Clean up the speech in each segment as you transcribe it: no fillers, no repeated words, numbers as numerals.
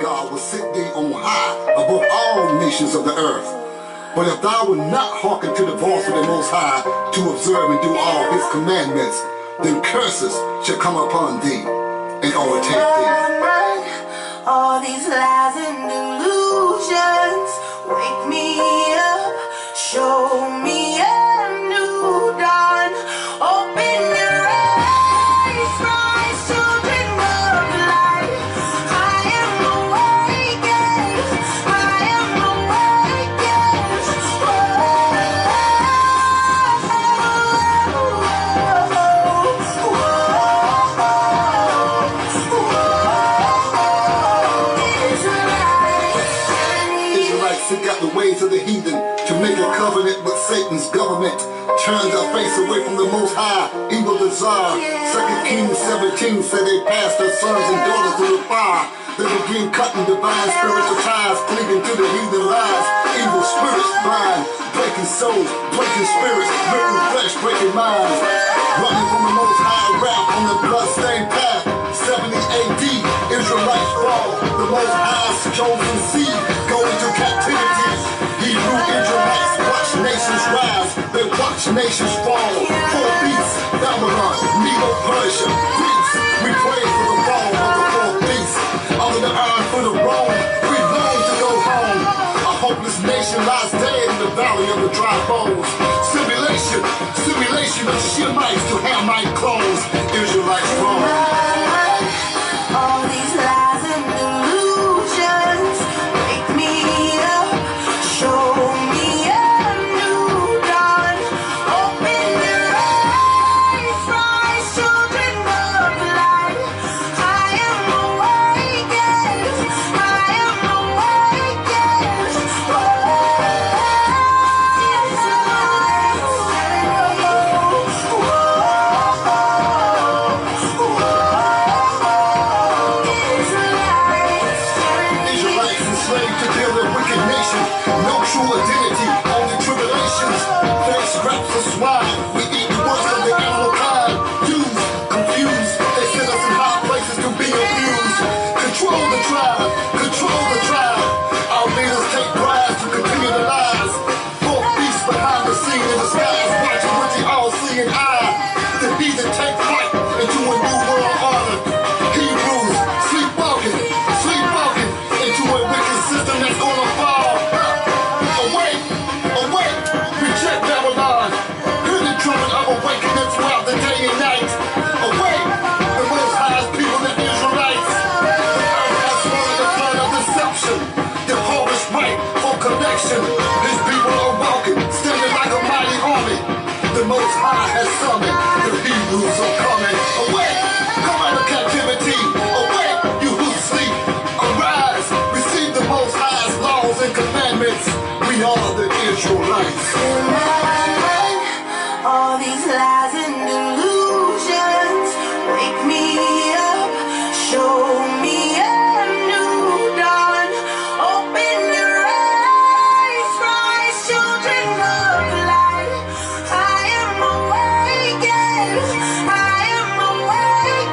God will sit thee on high above all nations of the earth. But if thou wilt not hearken to the voice of the Most High to observe and do all his commandments, then curses shall come upon thee and overtake thee. All these lies and delusions, wake me up, show me a new dawn. Open your eyes, rise, children of light. I am awakened, I am awakened. Israelites seek out the ways of the heathen to make a covenant with Satan's government. Turn their face away from the Most High, evil desire. 2 Kings 17 said they passed their sons and daughters through the fire. They begin cutting divine spiritual ties, cleaving to the heathen lies. Evil spirits bind, breaking souls, breaking spirits, breaking flesh, breaking minds. Running from the Most High wrath on the bloodstained path. 70 AD, Israelites fall. The Most High's chosen seed go into captivity. Hebrew Israelites watch nations rise. They watch nations fall. Four beasts, Babylon, Medo-Persia, Greece. We pray for the fall of the fourth beast. Under the iron foot of Rome, we long to go home. A hopeless nation lies dead in the valley of the dry bones. Simulation of Shemites to Hamite clones. Israelites wrong. All these lies and delusions, wake me up, show me a new dawn. Open your eyes, rise, children of light. I am awakened, I am awakened. Israelites enslaved to build a wicked nation. No true identity, only tribulations. Fake scraps of swine. We eat the worst of the animal kind. Used, confused. They send us in high places to be abused. Control the tribe. Control the tribe. Our leaders take bribes to continue the lies. Fourth beast behind the scene in the skies, watching with the all-seeing eye. The heathen take flight into a new world order. Hebrews sleepwalking into a wicked system that's gonna fall. Awake, awake, reject Babylon. Hear the trumpet of awakening throughout the day and night. Awake, the Most High's people, the Israelites. The earth has swallowed the blood of deception. The harvest ripe for collection. His people are walking, standing like a mighty army. The Most High has summoned. The Hebrews are coming. Awake, come out of captivity. Awake, you who sleep. Arise, receive the Most High's laws and commandments. We are the Israelites. In my mind, all these lies and delusions, wake me up, show me a new dawn. Open your eyes, rise, children of light. I am awakened, I am awakened.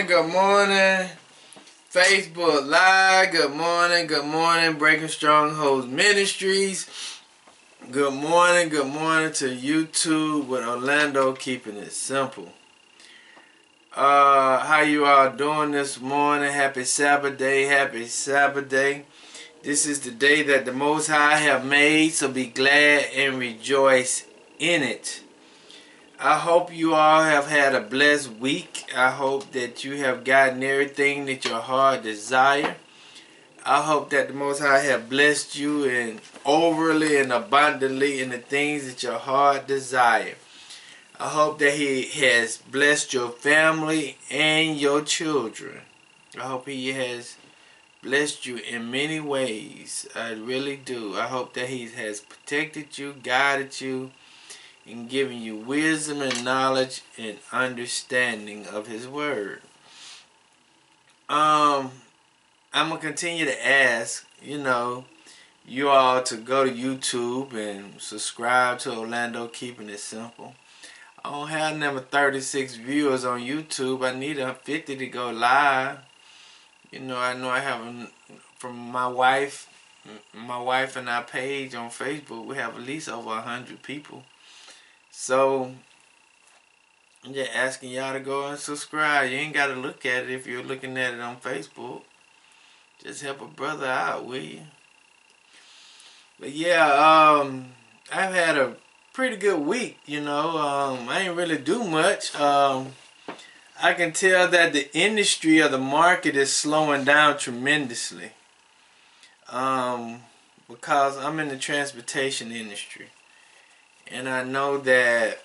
Good morning. Facebook Live. Good morning, Breaking Strongholds Ministries. Good morning to YouTube with Orlando, keeping it simple. How you all doing this morning? Happy Sabbath day, This is the day that the Most High have made, so be glad and rejoice in it. I hope you all have had a blessed week. I hope that you have gotten everything that your heart desire. I hope that the Most High have blessed you and overly and abundantly in the things that your heart desire. I hope that He has blessed your family and your children. I hope He has blessed you in many ways. I really do. I hope that He has protected you, guided you, and giving you wisdom and knowledge and understanding of His Word. I'm going to continue to ask, you all to go to YouTube and subscribe to Orlando Keeping It Simple. I don't have number 36 viewers on YouTube. I need 50 to go live. I know I have from my wife and our page on Facebook, we have at least over 100 people. So I'm just asking y'all to go and subscribe. You ain't got to look at it if you're looking at it on Facebook. Just help a brother out, will you? But yeah, I've had a pretty good week, I ain't really do much. I can tell that the industry or the market is slowing down tremendously. Because I'm in the transportation industry. And I know that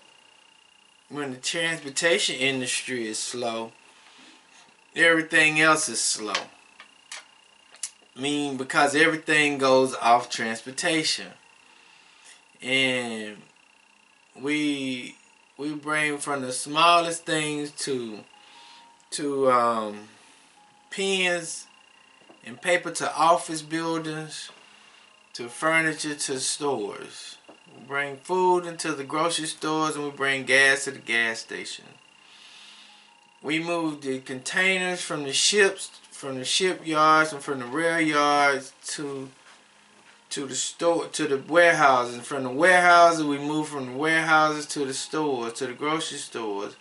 when the transportation industry is slow, everything else is slow. Because everything goes off transportation. And we bring from the smallest things to pens and paper to office buildings to furniture to stores. We bring food into the grocery stores and we bring gas to the gas station. We move the containers from the ships, from the shipyards and from the rail yards to the store, to the warehouses. And from the warehouses, we move from the warehouses to the stores, to the grocery stores,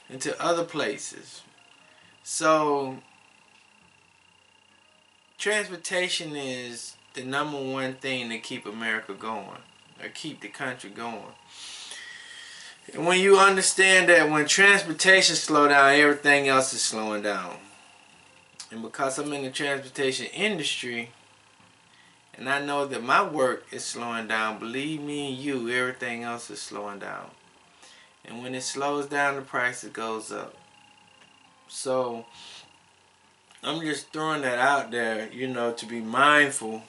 and to other places. So, transportation is the number one thing to keep America going, or keep the country going. And when you understand that when transportation slows down, everything else is slowing down. And because I'm in the transportation industry, and I know that my work is slowing down, believe me and you, everything else is slowing down. And when it slows down, the price goes up. So, I'm just throwing that out there, to be mindful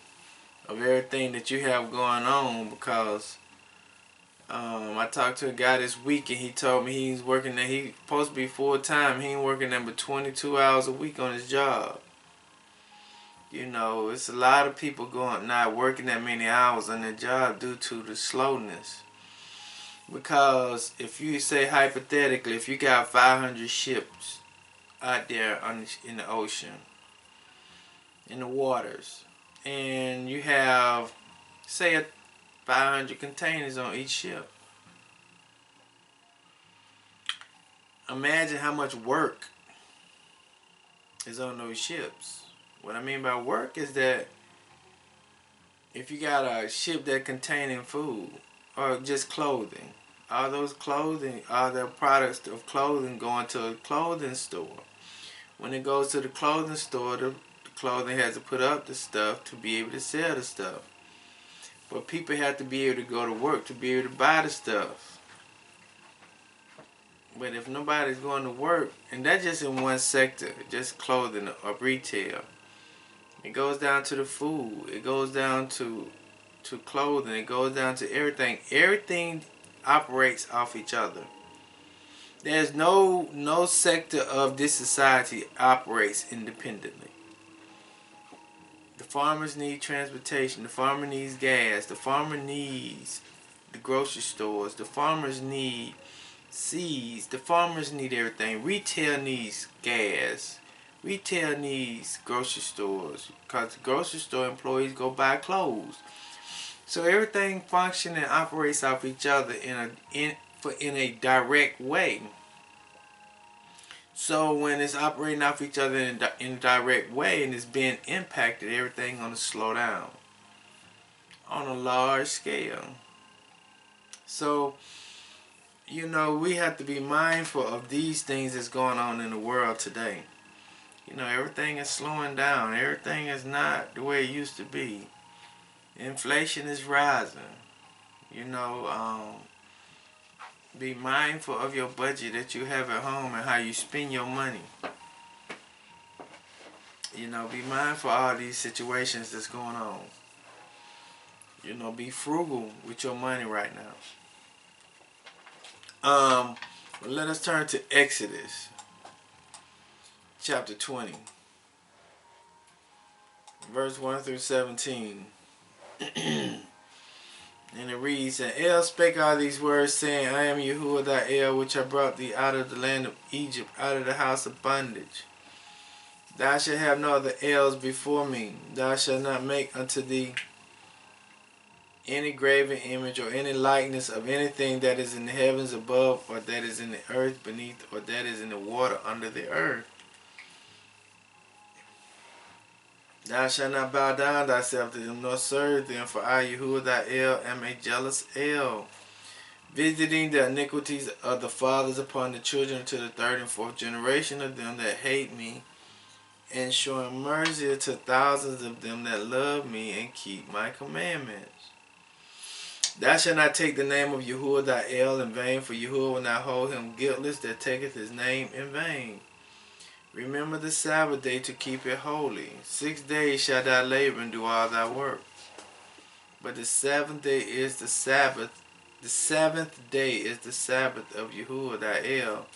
of everything that you have going on, because I talked to a guy this week and he told me he's working there. He's supposed to be full-time. He ain't working there but 22 hours a week on his job. It's a lot of people not working that many hours on their job due to the slowness. Because if you say hypothetically, if you got 500 ships out there in the ocean, in the waters, and you have, say, 500 containers on each ship. Imagine how much work is on those ships. What I mean by work is that if you got a ship that containing food or just clothing, all those clothing, all the products of clothing going to a clothing store. When it goes to the clothing store, the clothing has to put up the stuff to be able to sell the stuff. But people have to be able to go to work to be able to buy the stuff. But if nobody's going to work, and that's just in one sector, just clothing or retail. It goes down to the food. It goes down to clothing. It goes down to everything. Everything operates off each other. There's no sector of this society operates independently. The farmers need transportation. The farmer needs gas. The farmer needs the grocery stores. The farmers need seeds. The farmers need everything. Retail needs gas. retail needs, grocery stores, because the grocery store employees go buy clothes. So everything functions and operates off each other in a direct way. So when it's operating off each other in a direct way and it's being impacted, everything gonna slow down on a large scale. So we have to be mindful of these things that's going on in the world today. Everything is slowing down. Everything is not the way it used to be. Inflation is rising. You know, be mindful of your budget that you have at home and how you spend your money. Be mindful of all these situations that's going on. Be frugal with your money right now. Let us turn to Exodus chapter 20, verse 1 through 17. And it reads, And El spake all these words, saying, I am Yahuwah thy El, which I brought thee out of the land of Egypt, out of the house of bondage. Thou shalt have no other Els before me. Thou shalt not make unto thee any graven image or any likeness of anything that is in the heavens above, or that is in the earth beneath, or that is in the water under the earth. Thou shalt not bow down thyself to them, nor serve them, for I, Yahuwah thy El, am a jealous El, visiting the iniquities of the fathers upon the children to the third and fourth generation of them that hate me, and showing mercy to thousands of them that love me and keep my commandments. Thou shalt not take the name of Yahuwah thy El in vain, for Yahuwah will not hold him guiltless that taketh his name in vain. Remember the Sabbath day to keep it holy. 6 days shalt thou labor and do all thy work. But the seventh day is the Sabbath. The seventh day is the Sabbath of Yahuwah thy El.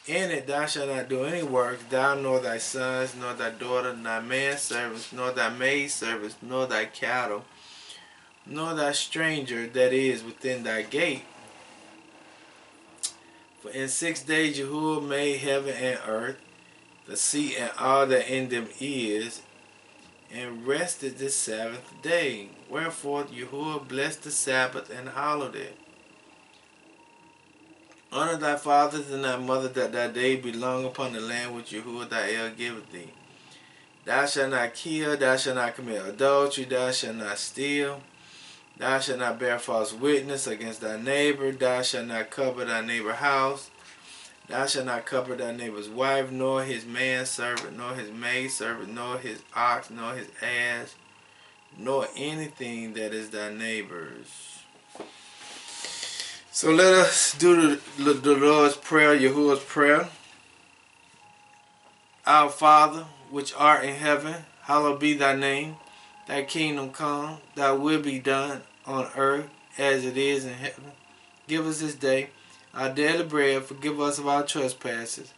In it thou shalt not do any work, thou nor thy sons, nor thy daughter, nor thy manservants, nor thy maidservants, nor thy cattle, nor thy stranger that is within thy gate. For in 6 days Yahuwah made heaven and earth, the sea and all that in them is, and rested the seventh day. Wherefore Yahuwah blessed the Sabbath and hallowed it. Honor thy fathers and thy mother, that thy day be long upon the land which Yahuwah thy El giveth thee. Thou shalt not kill, thou shalt not commit adultery, thou shalt not steal, thou shalt not bear false witness against thy neighbor, thou shalt not covet thy neighbor's house, thou shalt not covet thy neighbor's wife, nor his manservant, nor his maidservant, nor his ox, nor his ass, nor anything that is thy neighbor's. So let us do the Lord's Prayer, Yahuwah's Prayer. Our Father, which art in heaven, hallowed be thy name. Thy kingdom come, thy will be done on earth as it is in heaven. Give us this day our daily bread. Forgive us of our trespasses,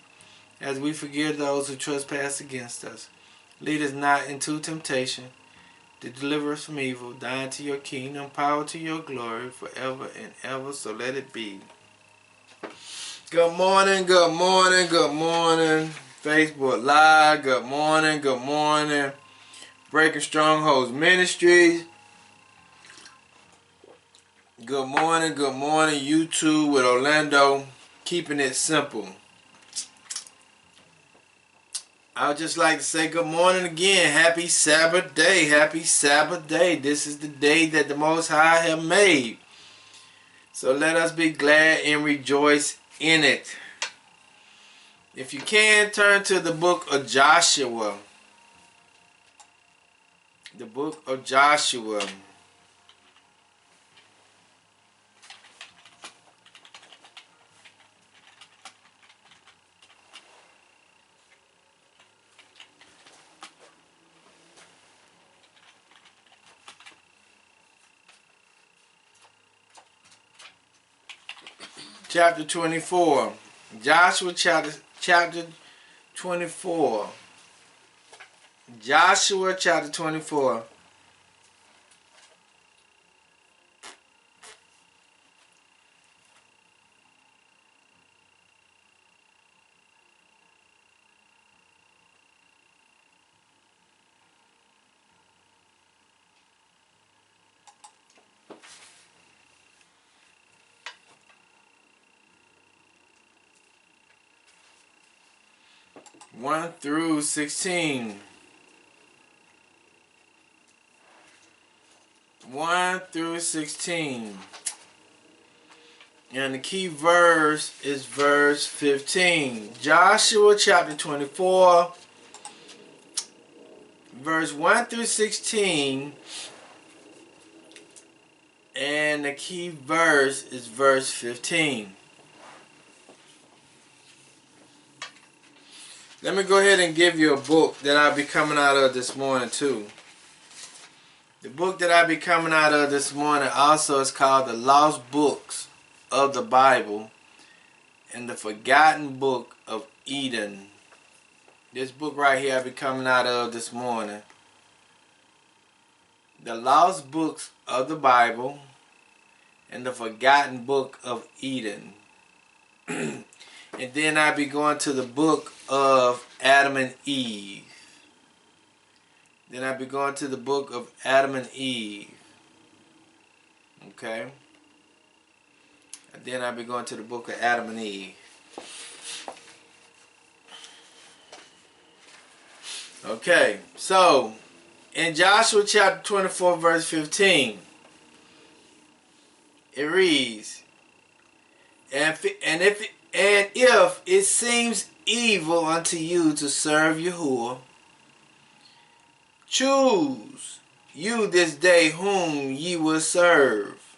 as we forgive those who trespass against us. Lead us not into temptation, to deliver us from evil. Thine to your kingdom, power to your glory, forever and ever. So let it be. Good morning, good morning, good morning. Facebook Live, good morning, good morning. Breaking Strongholds Ministries. Good morning, YouTube with Orlando, keeping it simple. I would just like to say good morning again. Happy Sabbath day. Happy Sabbath day. This is the day that the Most High have made. So let us be glad and rejoice in it. If you can, turn to the book of Joshua. The book of Joshua. Chapter 24. Joshua chapter 24. Joshua chapter 24. 1 through 16. 1 through 16. And the key verse is verse 15. Joshua chapter 24, verse 1 through 16. And the key verse is verse 15. Let me go ahead and give you a book that I'll be coming out of this morning too. The book that I'll be coming out of this morning also is called The Lost Books of the Bible and the Forgotten Book of Eden. This book right here I'll be coming out of this morning. The Lost Books of the Bible and the Forgotten Book of Eden. And then I'll be going to the book of Adam and Eve. Then I'll be going to the book of Adam and Eve. Okay? And then I'll be going to the book of Adam and Eve. Okay, so in Joshua chapter 24 verse 15, it reads, And if it seems evil unto you to serve Yahuwah, choose you this day whom ye will serve,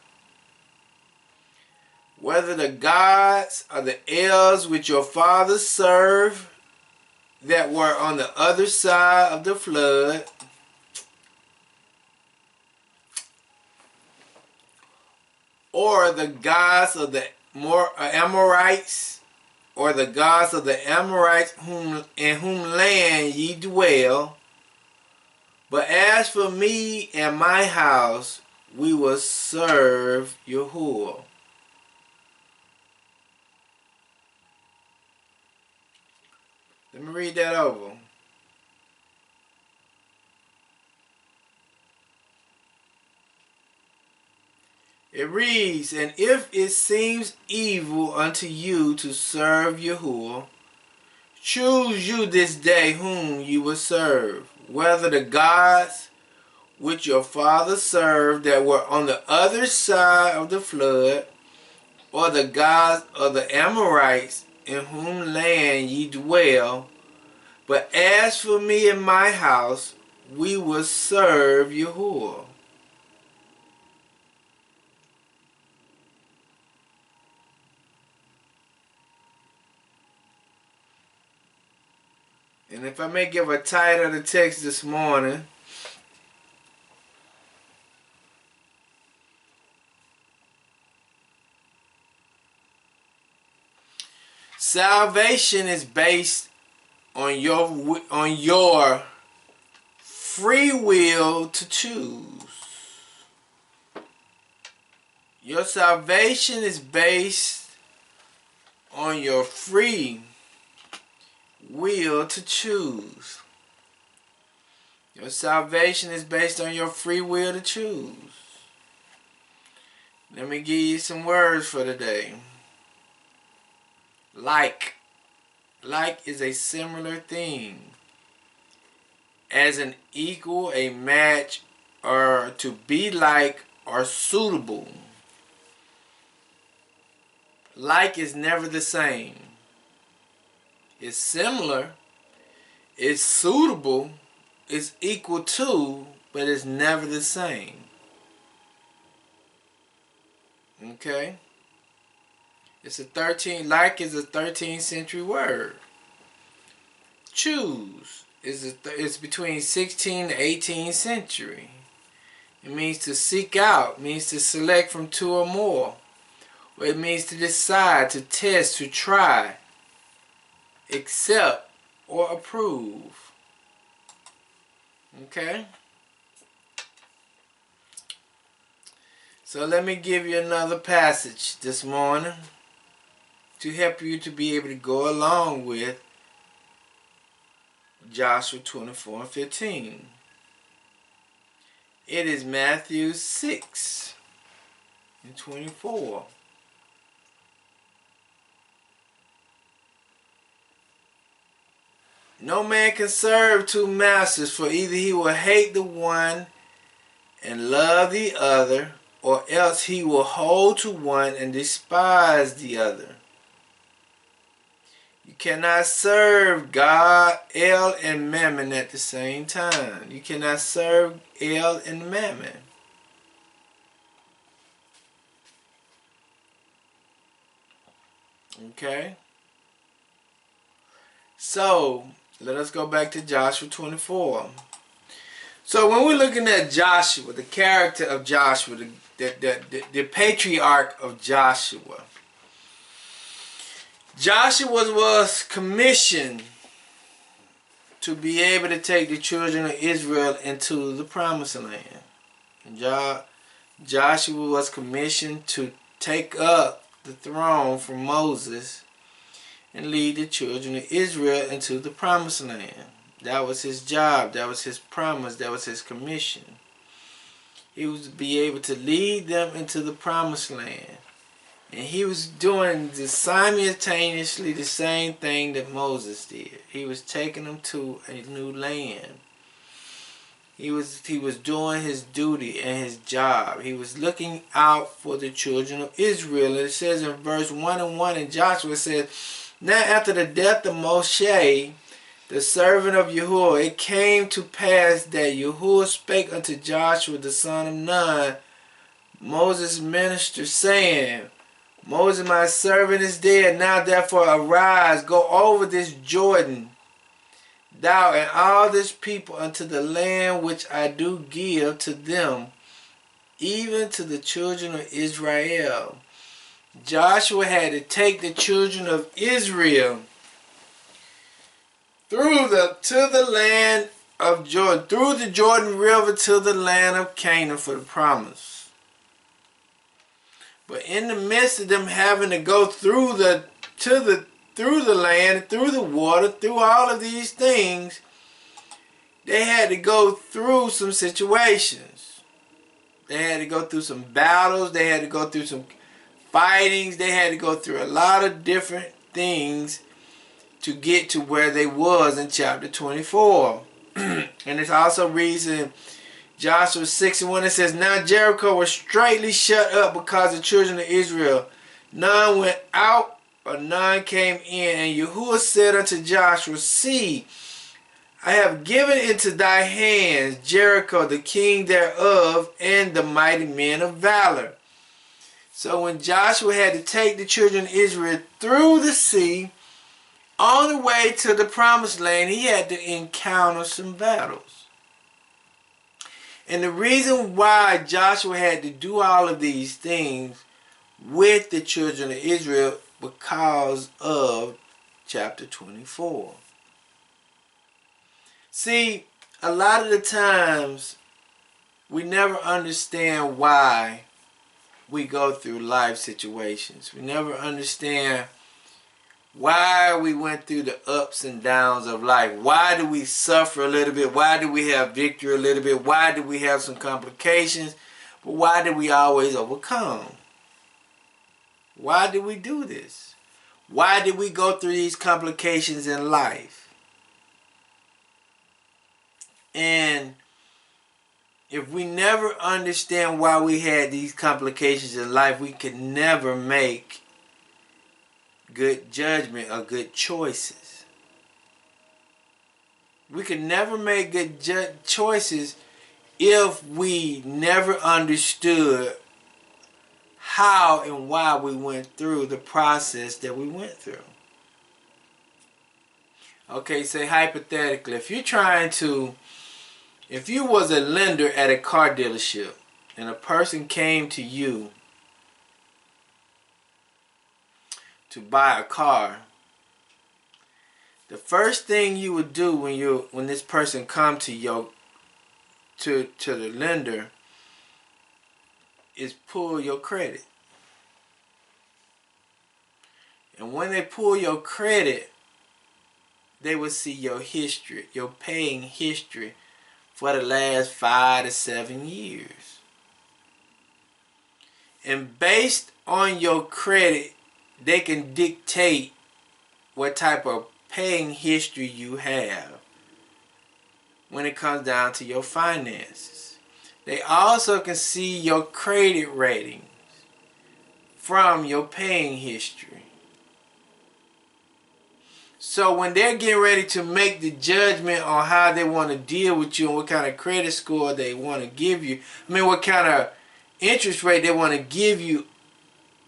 whether the gods or the elves which your fathers served that were on the other side of the flood, or the gods of the Amorites, or the gods of the Amorites in whom land ye dwell. But as for me and my house, we will serve Yahuwah. Let me read that over. It reads, And if it seems evil unto you to serve Yahuwah, choose you this day whom you will serve, whether the gods which your fathers served that were on the other side of the flood, or the gods of the Amorites in whom land ye dwell. But as for me and my house, we will serve Yahuwah. And if I may give a title of the text this morning, salvation is based on your free will to choose. Your salvation is based on your free will to choose. Your salvation is based on your free will to choose. Let me give you some words for today. Like. Like is a similar thing. As an equal, a match, or to be like or suitable. Like is never the same. It's similar, it's suitable, it's equal to, but it's never the same. Okay? Like is a 13th century word. Choose is between 16th to 18th century. It means to seek out, means to select from two or more. Or it means to decide, to test, to try, accept, or approve. Okay? So let me give you another passage this morning to help you to be able to go along with Joshua 24 and 15. It is Matthew 6 and 24. No man can serve two masters, for either he will hate the one and love the other, or else he will hold to one and despise the other. You cannot serve God, El, and Mammon at the same time. You cannot serve El and Mammon. Okay? So, let us go back to Joshua 24. So when we're looking at Joshua, the character of Joshua, the patriarch of Joshua, Joshua was commissioned to be able to take the children of Israel into the promised land. And Joshua was commissioned to take up the throne from Moses and lead the children of Israel into the promised land. That was his job. That was his promise. That was his commission. He was to be able to lead them into the promised land. And he was doing simultaneously the same thing that Moses did. He was taking them to a new land. He was doing his duty and his job. He was looking out for the children of Israel. And it says in verse 1:1 in Joshua, it says, "Now after the death of Moshe, the servant of Yahuwah, it came to pass that Yahuwah spake unto Joshua the son of Nun, Moses' minister, saying, Moses my servant is dead. Now therefore arise, go over this Jordan, thou and all this people, unto the land which I do give to them, even to the children of Israel." Joshua had to take the children of Israel to the land of Jordan, through the Jordan River to the land of Canaan for the promise. But in the midst of them having to go through the land, through the water, through all of these things, they had to go through some situations. They had to go through some battles. They had to go through some fightings. They had to go through a lot of different things to get to where they was in chapter 24. And it's also reads in Joshua 6:1, it says, "Now Jericho was straightly shut up because the children of Israel. None went out or none came in. And Yahuwah said unto Joshua, See, I have given into thy hands Jericho, the king thereof, and the mighty men of valor." So when Joshua had to take the children of Israel through the sea, on the way to the promised land, he had to encounter some battles. And the reason why Joshua had to do all of these things with the children of Israel, because of chapter 24. See, a lot of the times we never understand why we go through life situations. We never understand why we went through the ups and downs of life. Why do we suffer a little bit? Why do we have victory a little bit? Why do we have some complications? But why do we always overcome? Why do we do this? Why did we go through these complications in life? And if we never understand why we had these complications in life, we can never make good judgment or good choices. We can never make good choices if we never understood how and why we went through the process that we went through. Okay, say hypothetically, if you was a lender at a car dealership and a person came to you to buy a car, the first thing you would do when this person come to the lender is pull your credit. And when they pull your credit, they will see your history, your paying history for the last 5 to 7 years. And based on your credit, they can dictate what type of paying history you have when it comes down to your finances. They also can see your credit ratings from your paying history. So when they're getting ready to make the judgment on how they want to deal with you and what kind of credit score they want to give you, what kind of interest rate they want to give you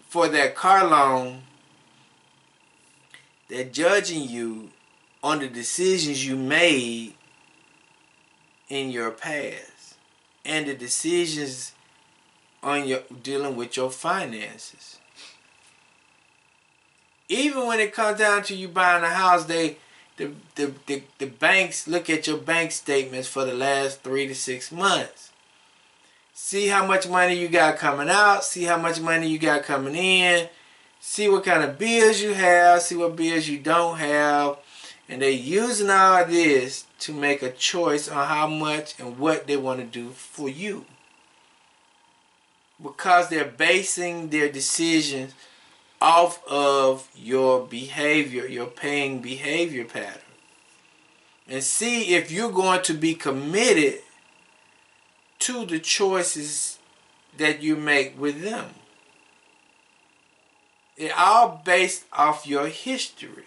for that car loan, they're judging you on the decisions you made in your past and the decisions on your dealing with your finances. Even when it comes down to you buying a house, the banks look at your bank statements for the last 3 to 6 months. See how much money you got coming out, see how much money you got coming in, see what kind of bills you have, see what bills you don't have. And they're using all this to make a choice on how much and what they want to do for you. Because they're basing their decisions off of your behavior, your paying behavior pattern. And see if you're going to be committed to the choices that you make with them. It's all based off your history.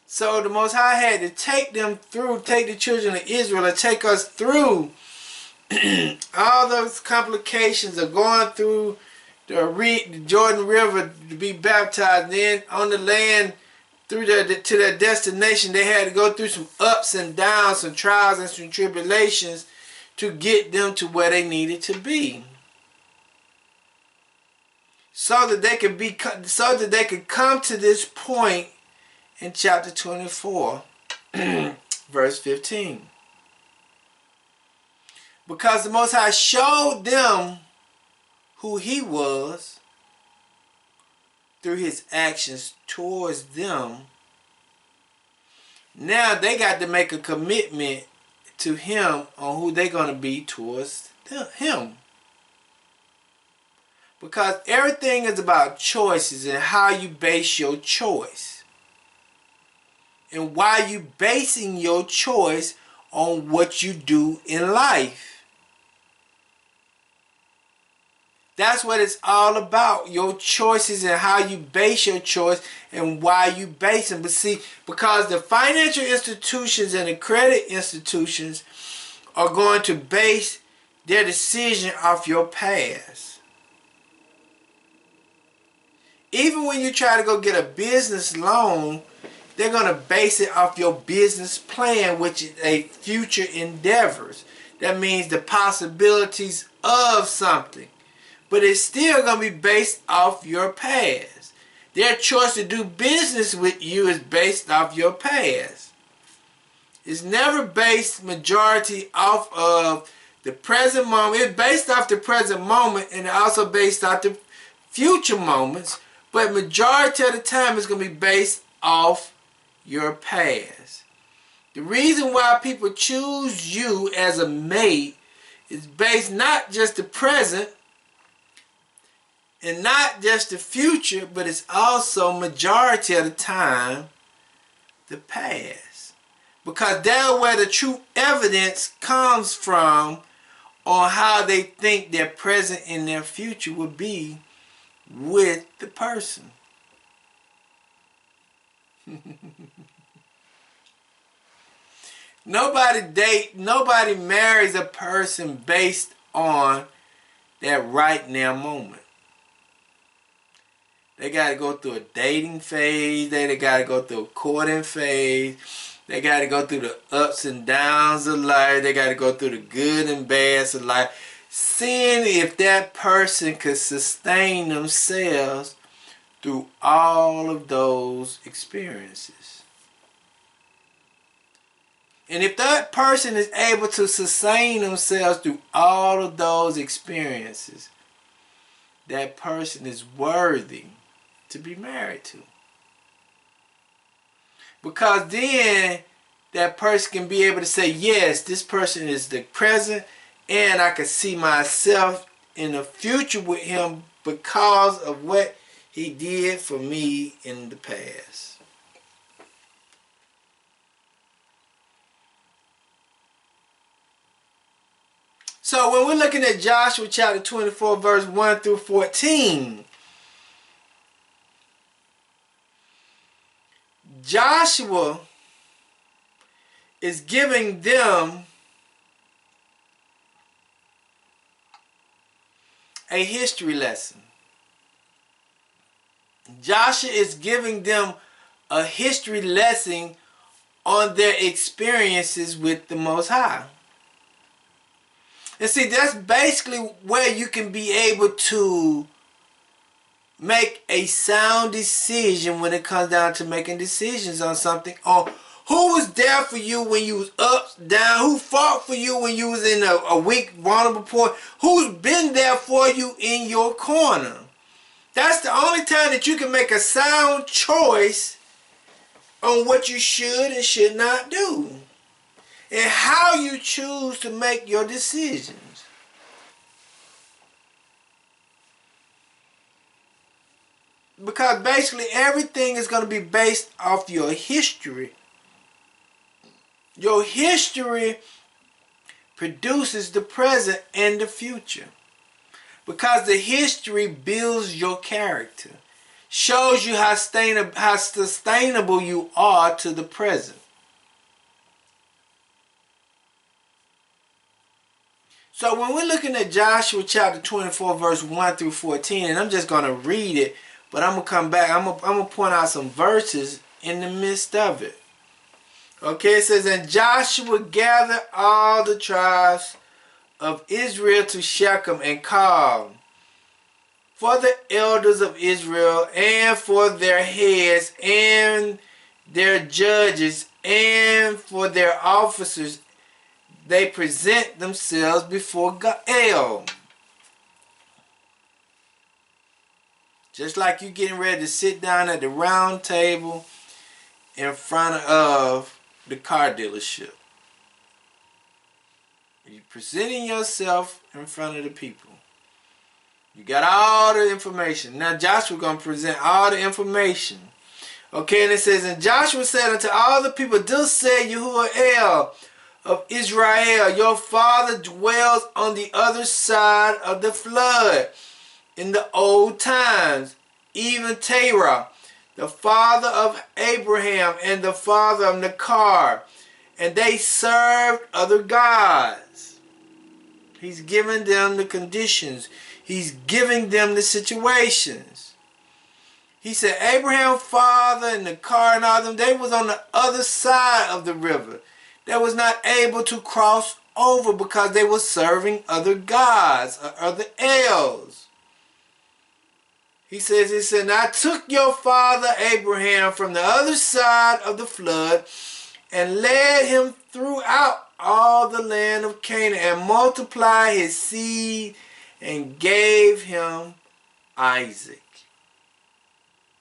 So the Most High had to take the children of Israel and take us through all those complications of going through the Jordan River to be baptized, and then on the land to their destination. They had to go through some ups and downs, some trials and some tribulations to get them to where they needed to be, so that they could come to this point in chapter 24, verse 15. Because the Most High showed them who He was through His actions towards them. Now they got to make a commitment to Him on who they're going to be towards Him. Because everything is about choices and how you base your choice. And why you basing your choice on what you do in life. That's what it's all about. Your choices and how you base your choice and why you base them. But see, because the financial institutions and the credit institutions are going to base their decision off your past. Even when you try to go get a business loan, they're going to base it off your business plan, which is a future endeavors. That means the possibilities of something. But it's still going to be based off your past. Their choice to do business with you is based off your past. It's never based majority off of the present moment. It's based off the present moment and also based off the future moments. But majority of the time it's going to be based off your past. The reason why people choose you as a mate is based not just the present and not just the future, but it's also majority of the time the past. Because that's where the true evidence comes from on how they think their present and their future will be with the person. Nobody marries a person based on that right now moment. They got to go through a dating phase. They got to go through a courting phase. They got to go through the ups and downs of life. They got to go through the good and bads of life. Seeing if that person could sustain themselves through all of those experiences. And if that person is able to sustain themselves through all of those experiences, that person is worthy to be married to. Because then that person can be able to say, yes, this person is the present, and I can see myself in the future with him because of what he did for me in the past. So when we're looking at Joshua chapter 24, verse 1 through 14, Joshua is giving them a history lesson. Joshua is giving them a history lesson on their experiences with the Most High. And see, that's basically where you can be able to make a sound decision when it comes down to making decisions on something. On who was there for you when you was up, down, who fought for you when you was in a weak, vulnerable point, who's been there for you in your corner. That's the only time that you can make a sound choice on what you should and should not do, and how you choose to make your decisions. Because basically everything is going to be based off your history. Your history produces the present and the future. Because the history builds your character. Shows you how sustainable you are to the present. So when we're looking at Joshua chapter 24 verse 1 through 14, and I'm just going to read it, but I'm going to come back. I'm going to point out some verses in the midst of it. Okay, it says, and Joshua gathered all the tribes of Israel to Shechem and called for the elders of Israel and for their heads and their judges and for their officers. They present themselves before Gael. Just like you getting ready to sit down at the round table in front of the car dealership. You're presenting yourself in front of the people. You got all the information. Now Joshua going to present all the information. Okay, and it says, and Joshua said unto all the people, thus said Yahuwah of Israel, your father dwells on the other side of the flood in the old times, even Terah, the father of Abraham and the father of Nachar, and they served other gods. He's giving them the conditions. He's giving them the situations. He said Abraham, father, and Nachar and all them, they was on the other side of the river. They was not able to cross over because they were serving other gods or other els. He says, and I took your father Abraham from the other side of the flood and led him throughout all the land of Canaan and multiplied his seed and gave him Isaac.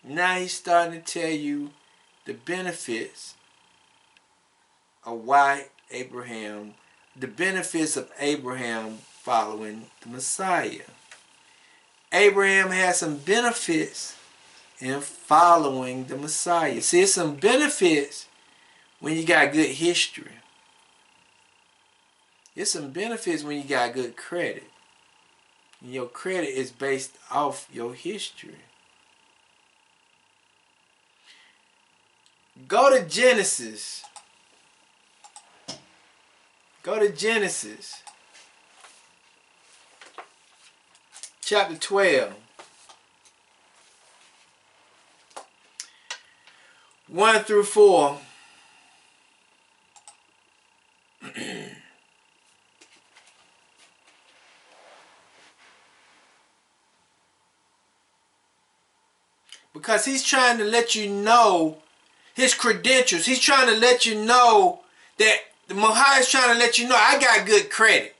Now he's starting to tell you the benefits of why Abraham, the benefits of Abraham following the Messiah. Abraham had some benefits in following the Messiah. See, there's some benefits when you got good history. There's some benefits when you got good credit. And your credit is based off your history. Go to Genesis. Go to Genesis. Chapter 12. 1 through 4. Because he's trying to let you know his credentials. He's trying to let you know that the Mohai is trying to let you know I got good credit.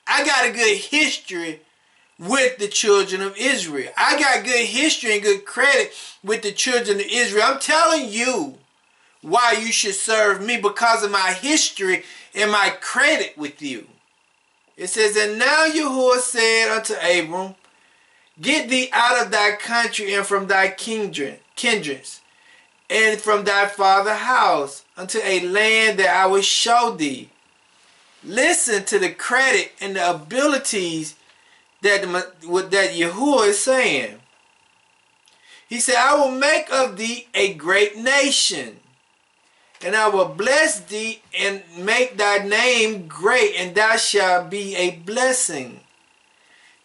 I got a good history with the children of Israel. I got good history and good credit with the children of Israel. I'm telling you why you should serve me, because of my history and my credit with you. It says, and now Yahuwah said unto Abram, get thee out of thy country and from thy kindreds and from thy father's house unto a land that I will show thee. listen to the credit and the abilities that Yahuwah is saying. He said, I will make of thee a great nation, and I will bless thee and make thy name great, and thou shalt be a blessing.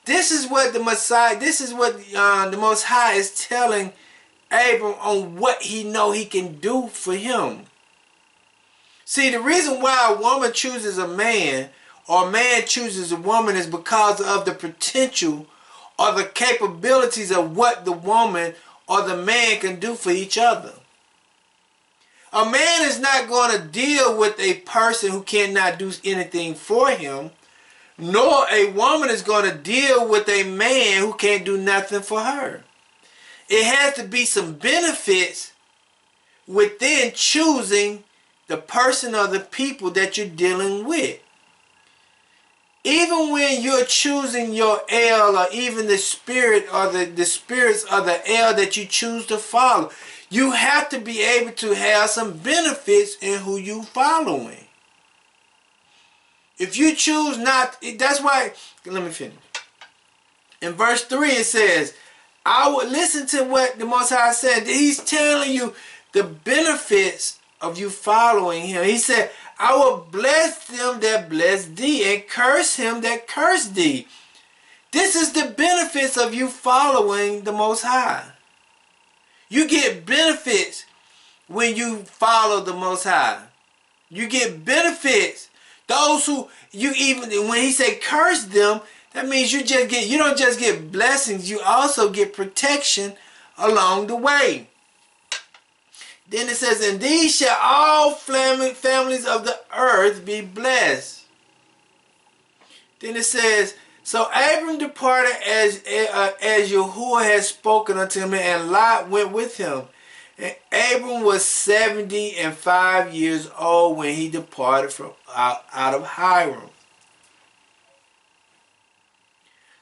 This is what the Messiah, this is what the Most High is telling Abram on what he know he can do for him. See, the reason why a woman chooses a man or a man chooses a woman is because of the potential or the capabilities of what the woman or the man can do for each other. A man is not going to deal with a person who cannot do anything for him, nor a woman is going to deal with a man who can't do nothing for her. It has to be some benefits within choosing the person or the people that you're dealing with. Even when you're choosing your L, or even the spirit or the spirits of the L that you choose to follow, you have to be able to have some benefits in who you following. If you choose not, that's why, let me finish. In verse 3 it says, I will listen to what the Most High said. He's telling you the benefits of you following him. He said, I will bless them that bless thee, and curse him that curse thee. This is the benefits of you following the Most High. You get benefits when you follow the Most High. You get benefits. Those who you even when he say curse them, that means you don't just get blessings, you also get protection along the way. Then it says, and these shall all families of the earth be blessed. Then it says, so Abram departed as Yahuwah had spoken unto him, and Lot went with him. And Abram was 75 years old when he departed from out of Hiram.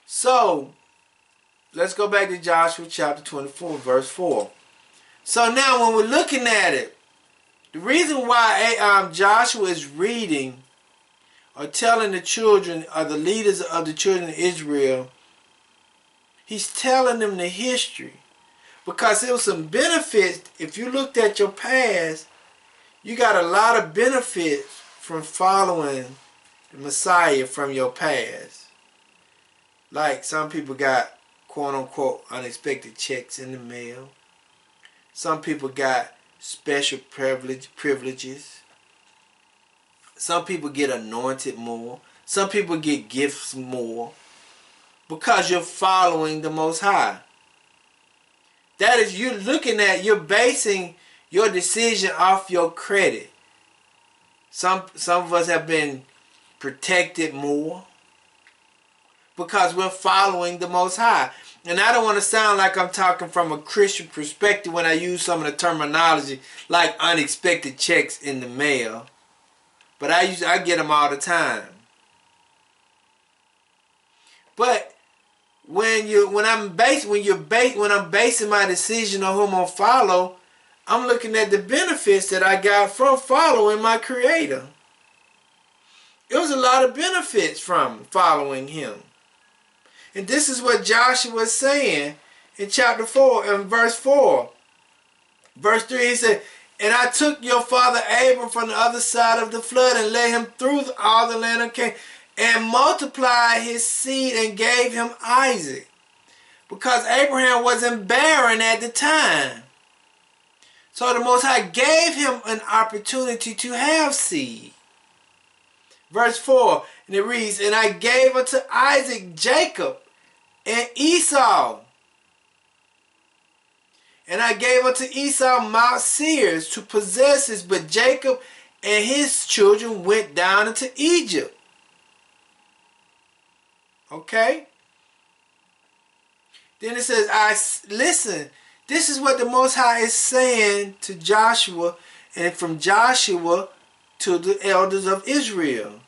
So, let's go back to Joshua chapter 24, verse 4. So now when we're looking at it, the reason why Joshua is reading or telling the children or the leaders of the children of Israel, he's telling them the history. Because there was some benefits. If you looked at your past, you got a lot of benefits from following the Messiah from your past. Like some people got quote unquote unexpected checks in the mail. Some people got special privileges. Some people get anointed more. Some people get gifts more. Because you're following the Most High. That is, you're basing your decision off your credit. Some of us have been protected more because we're following the Most High. And I don't want to sound like I'm talking from a Christian perspective when I use some of the terminology like unexpected checks in the mail. But I get them all the time. But when I'm basing my decision on who I'm gonna follow, I'm looking at the benefits that I got from following my Creator. There was a lot of benefits from following him. And this is what Joshua was saying in chapter 4, in verse 4. Verse 3, he said, and I took your father Abram from the other side of the flood and led him through all the land of Canaan, and multiplied his seed and gave him Isaac. Because Abraham wasn't barren at the time. So the Most High gave him an opportunity to have seed. Verse 4, and it reads, and I gave unto Isaac Jacob and Esau. And I gave unto Esau Mount Seir to possess it, but Jacob and his children went down into Egypt. Okay? Then it says, listen, this is what the Most High is saying to Joshua, and from Joshua to the elders of Israel.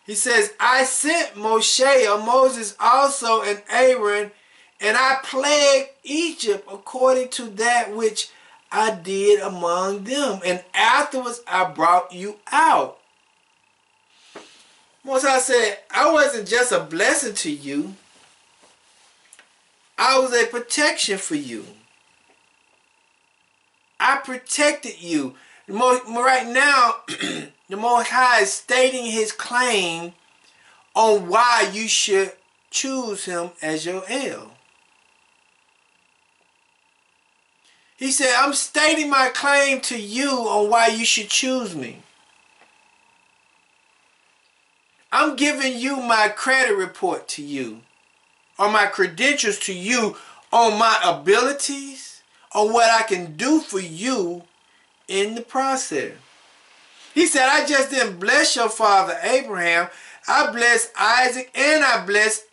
He says, I sent Moshe, or Moses also, and Aaron, and I plagued Egypt according to that which I did among them. And afterwards I brought you out. Most High said, I wasn't just a blessing to you. I was a protection for you. I protected you. Right now, the Most High is stating his claim on why you should choose him as your El. He said, I'm stating my claim to you on why you should choose me. I'm giving you my credit report to you, or my credentials to you on my abilities, on what I can do for you in the process. He said, I just didn't bless your father Abraham. I blessed Isaac and I blessed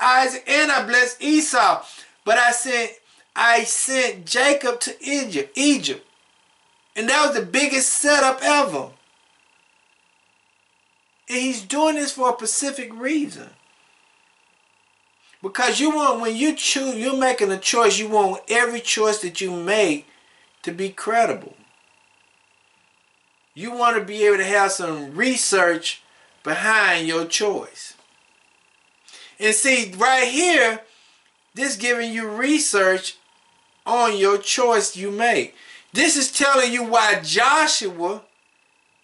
Isaac and I blessed Esau. But I sent Jacob to Egypt. And that was the biggest setup ever. And he's doing this for a specific reason. Because you want, when you choose, you're making a choice, you want every choice that you make to be credible. You want to be able to have some research behind your choice. And see, right here, this giving you research on your choice you make. This is telling you why Joshua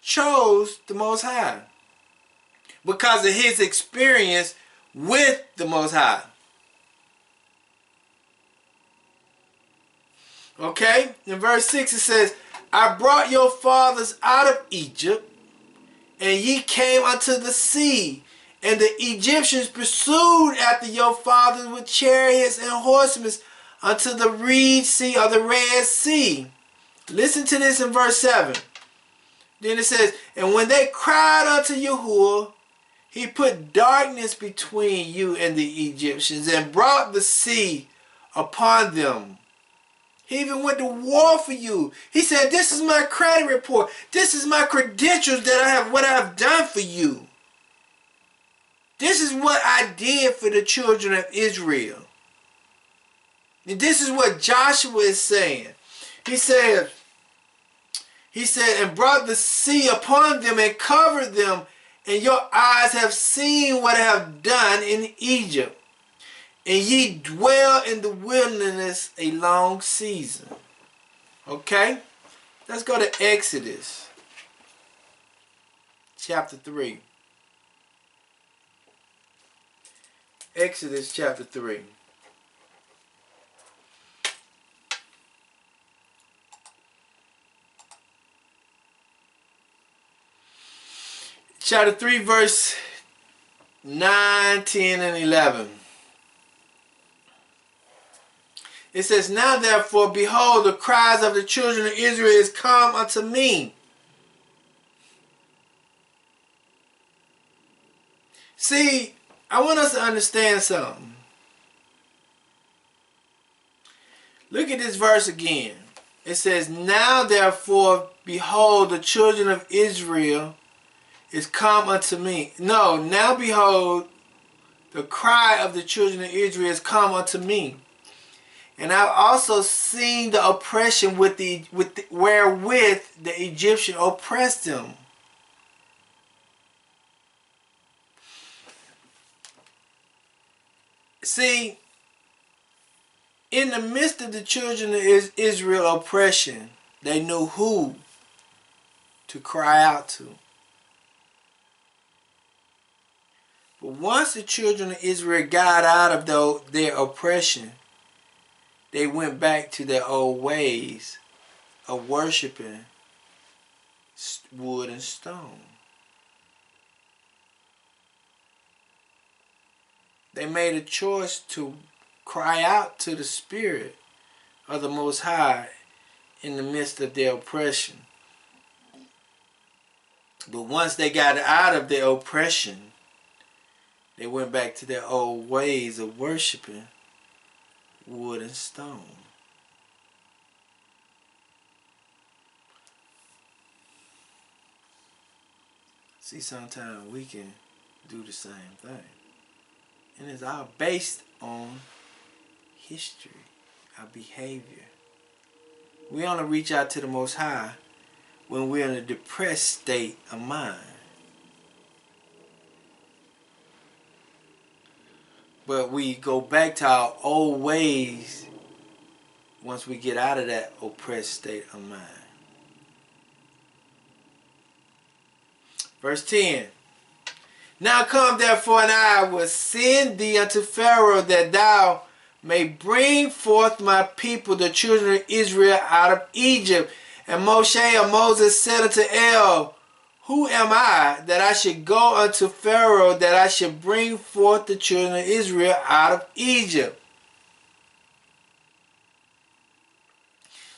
chose the Most High. Because of his experience with the Most High. Okay? In verse 6 it says, I brought your fathers out of Egypt, and ye came unto the sea, and the Egyptians pursued after your fathers with chariots and horsemen unto the Reed Sea or the Red Sea. Listen to this in verse 7. Then it says, and when they cried unto Yahuwah, he put darkness between you and the Egyptians and brought the sea upon them. He even went to war for you. He said, this is my credit report. This is my credentials that I have, what I have done for you. This is what I did for the children of Israel. And this is what Joshua is saying. He said, and brought the sea upon them and covered them, and your eyes have seen what I have done in Egypt. And ye dwell in the wilderness a long season. Okay? Let's go to Exodus chapter 3. Exodus chapter 3. Chapter 3 verse 9, 10, and 11. It says, now therefore, behold, the cries of the children of Israel is come unto me. See, I want us to understand something. Look at this verse again. It says, now therefore, behold, the children of Israel is come unto me. No, now behold, the cry of the children of Israel is come unto me. And I've also seen the oppression wherewith the Egyptian oppressed them. See, in the midst of the children of Israel oppression, they knew who to cry out to. But once the children of Israel got out of their oppression, they went back to their old ways of worshiping wood and stone. They made a choice to cry out to the Spirit of the Most High in the midst of their oppression. But once they got out of their oppression, they went back to their old ways of worshiping wood and stone. See, sometimes we can do the same thing. And it's all based on history, our behavior. We only reach out to the Most High when we're in a depressed state of mind. But we go back to our old ways once we get out of that oppressed state of mind. Verse 10. Now come therefore, and I will send thee unto Pharaoh, that thou may bring forth my people, the children of Israel, out of Egypt. And Moshe or Moses said unto El, who am I, that I should go unto Pharaoh, that I should bring forth the children of Israel out of Egypt?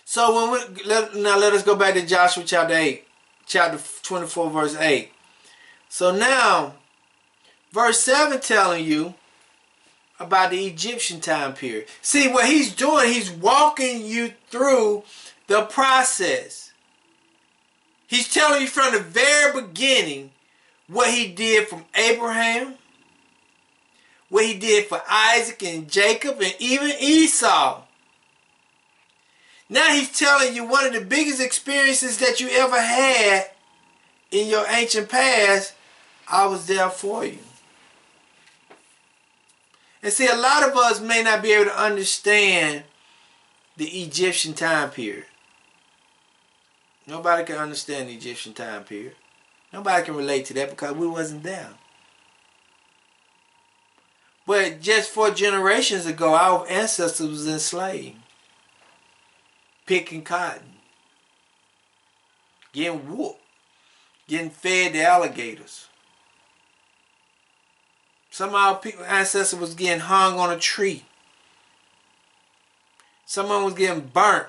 So now let us go back to Joshua chapter 8, chapter 24, verse 8. So now, verse 7 telling you about the Egyptian time period. See, what he's doing, he's walking you through the process. He's telling you from the very beginning what he did from Abraham, what he did for Isaac and Jacob and even Esau. Now he's telling you one of the biggest experiences that you ever had in your ancient past. I was there for you. And see, a lot of us may not be able to understand the Egyptian time period. Nobody can understand the Egyptian time period. Nobody can relate to that because we wasn't there. But just 4 generations ago, our ancestors was enslaved. Picking cotton. Getting whooped. Getting fed to alligators. Some of our ancestors was getting hung on a tree. Some of them was getting burnt.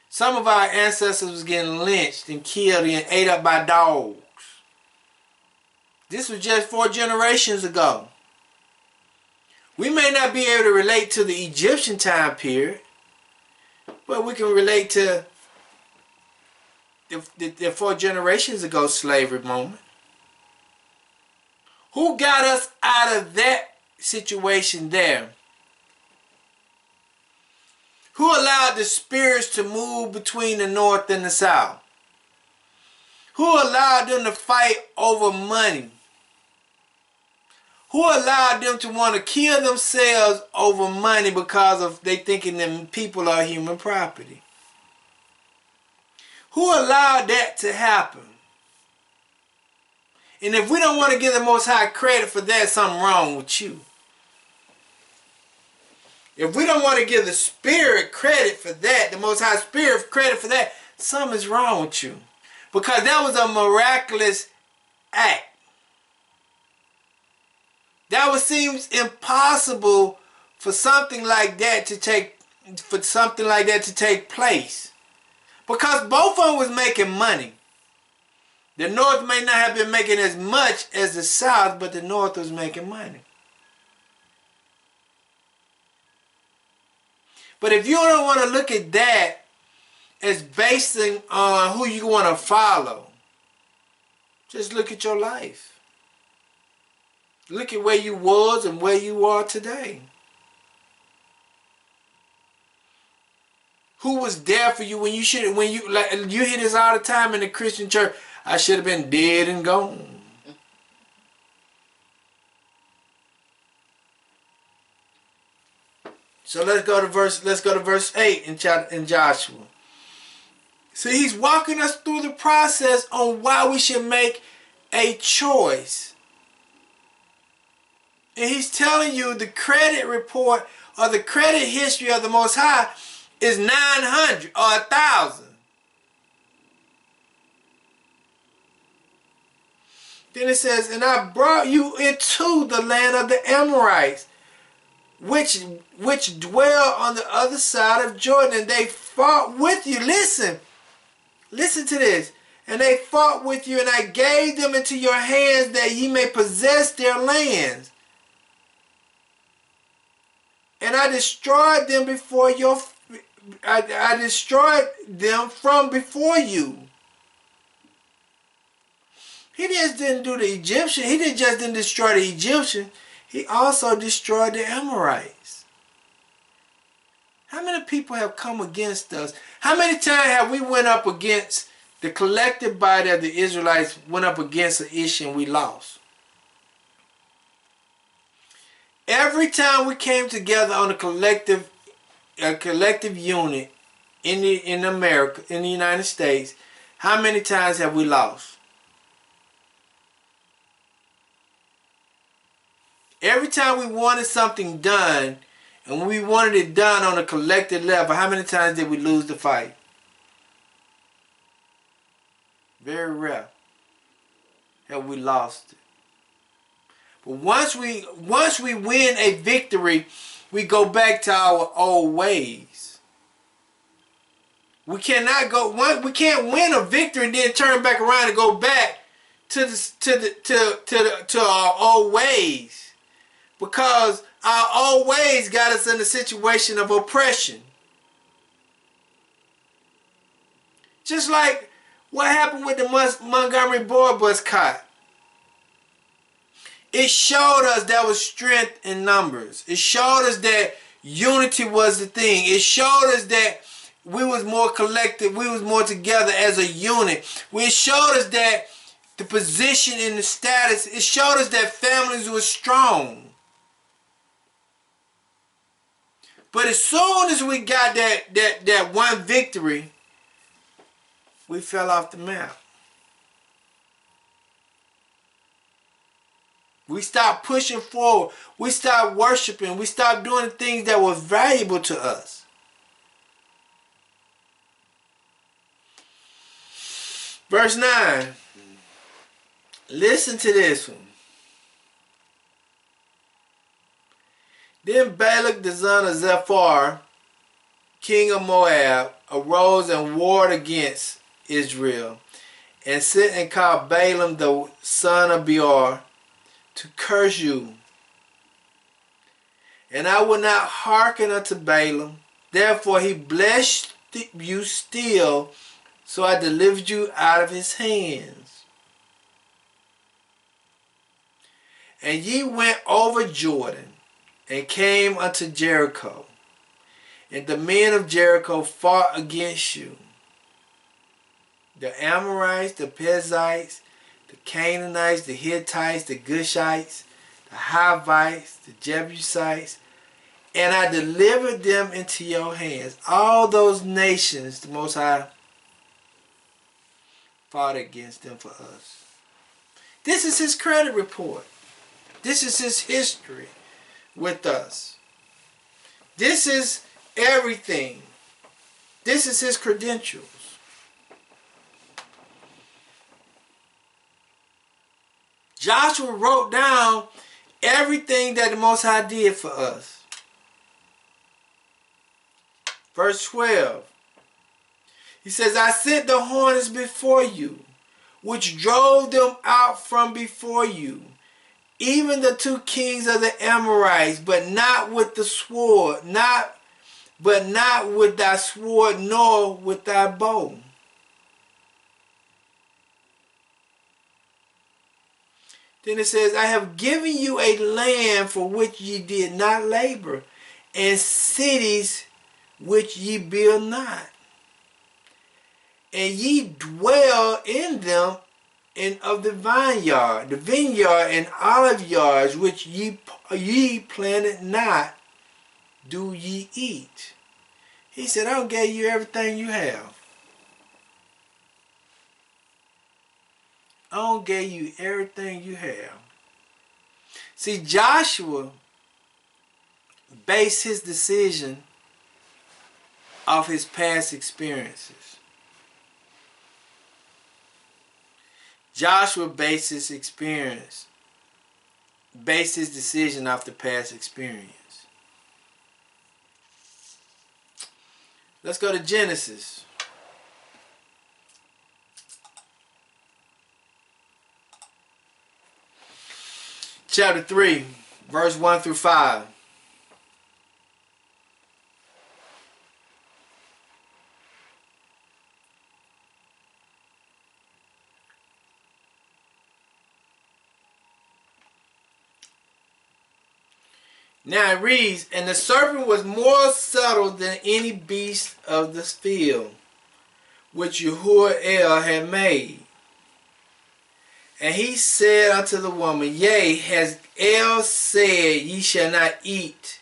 Some of our ancestors was getting lynched and killed and ate up by dogs. This was just 4 generations ago. We may not be able to relate to the Egyptian time period, but we can relate to the 4 generations ago slavery moment. Who got us out of that situation there? Who allowed the spirits to move between the north and the south? Who allowed them to fight over money? Who allowed them to want to kill themselves over money because of they thinking them people are human property? Who allowed that to happen? And if we don't want to give the Most High credit for that, something wrong with you. If we don't want to give the Spirit credit for that, the Most High Spirit credit for that, something's wrong with you. Because that was a miraculous act. That would seem impossible for something like that to take place. Because both of them was making money. The North may not have been making as much as the South, but the North was making money. But if you don't want to look at that as basing on who you want to follow, just look at your life. Look at where you was and where you are today. Who was there for you when you should, when you, like, you hear this all the time in the Christian church, I should have been dead and gone. So let's go to verse 8 in Joshua. See, he's walking us through the process on why we should make a choice. And he's telling you the credit report or the credit history of the Most High is 900 or 1,000. Then it says, and I brought you into the land of the Amorites, which dwell on the other side of Jordan, and they fought with you. Listen to this. And they fought with you, and I gave them into your hands that ye may possess their lands. And I destroyed them before I destroyed them from before you. He just didn't do the Egyptian. He just didn't destroy the Egyptian. He also destroyed the Amorites. How many people have come against us? How many times have we went up against the collective body of the Israelites, went up against an issue and we lost? Every time we came together on a collective unit in America, in the United States, how many times have we lost? Every time we wanted something done, and we wanted it done on a collective level, how many times did we lose the fight? Very rare have we lost it. But once we win a victory, we go back to our old ways. We can't win a victory and then turn back around and go back to our old ways, because our old ways got us in a situation of oppression. Just like what happened with the Montgomery boycott. It showed us there was strength in numbers. It showed us that unity was the thing. It showed us that we was more collective. We was more together as a unit. It showed us that the position and the status. It showed us that families were strong. But as soon as we got that one victory, we fell off the map. We stopped pushing forward. We stopped worshiping. We stopped doing the things that were valuable to us. Verse 9. Listen to this one. Then Balak the son of Zephyr, king of Moab, arose and warred against Israel, and sent and called Balaam the son of Beor to curse you. And I will not hearken unto Balaam. Therefore he blessed you still, so I delivered you out of his hands. And ye went over Jordan, and came unto Jericho. And the men of Jericho fought against you. The Amorites, the Perizzites, the Canaanites, the Hittites, the Gushites, the Hivites, the Jebusites, and I delivered them into your hands. All those nations, the Most High fought against them for us. This is his credit report. This is his history with us. This is everything. This is his credentials. Joshua wrote down everything that the Most High did for us. Verse 12. He says, I sent the hornets before you, which drove them out from before you, even the two kings of the Amorites, but not with the sword, but not with thy sword, nor with thy bow. Then it says, I have given you a land for which ye did not labor, and cities which ye build not. And ye dwell in them, and of the vineyard and olive yards which ye planted not, do ye eat. He said, I don't give you everything you have. I don't give you everything you have. See, Joshua based his decision off his past experiences. Joshua based his decision off the past experience. Let's go to Genesis. Chapter 3, verse 1 through 5. Now it reads, and the serpent was more subtle than any beast of the field, which Yahuwah had made. And he said unto the woman, Yea, has El said, Ye shall not eat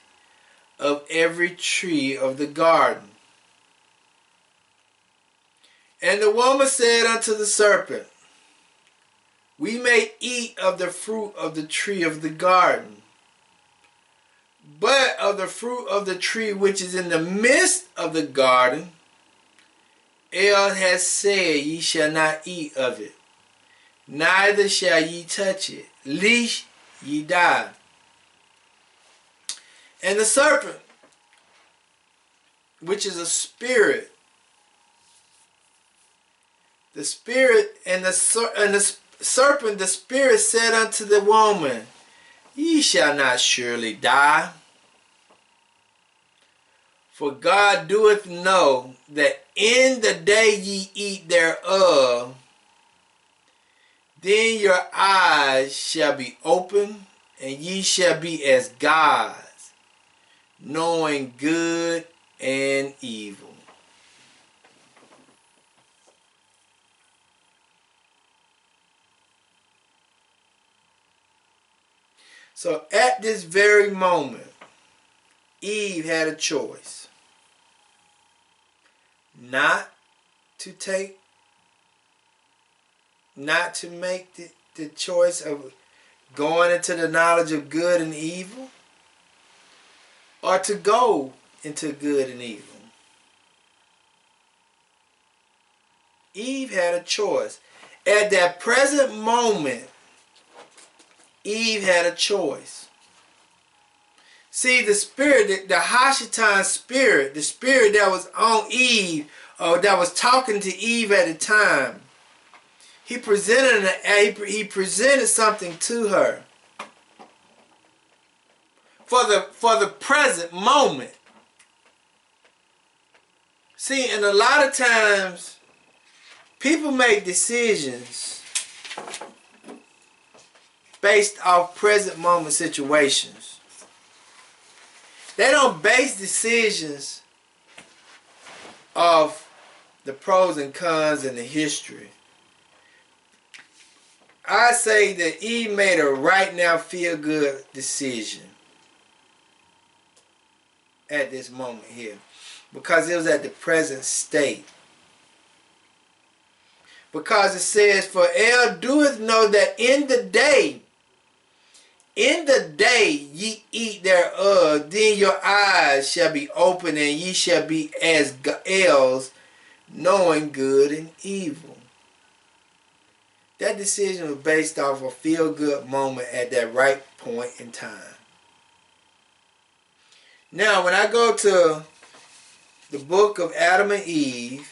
of every tree of the garden. And the woman said unto the serpent, We may eat of the fruit of the tree of the garden, but of the fruit of the tree which is in the midst of the garden, El has said, Ye shall not eat of it, neither shall ye touch it, lest ye die. And the serpent, which is a spirit, the serpent, the spirit said unto the woman, Ye shall not surely die. For God doeth know that in the day ye eat thereof, then your eyes shall be open, and ye shall be as gods, knowing good and evil. So at this very moment, Eve had a choice. Not to make the choice of going into the knowledge of good and evil, or to go into good and evil. Eve had a choice. At that present moment, Eve had a choice. See, the spirit, the Hashatan spirit, the spirit that was on Eve, or that was talking to Eve at the time, he presented something to her for the present moment. See, and a lot of times people make decisions based off present moment situations. They don't base decisions off the pros and cons and the history. I say that Eve made a right now feel good decision at this moment here, because it was at the present state. Because it says, For El doeth know that in the day ye eat thereof, then your eyes shall be open, and ye shall be as Els, knowing good and evil. That decision was based off a feel-good moment at that right point in time. Now, when I go to the book of Adam and Eve,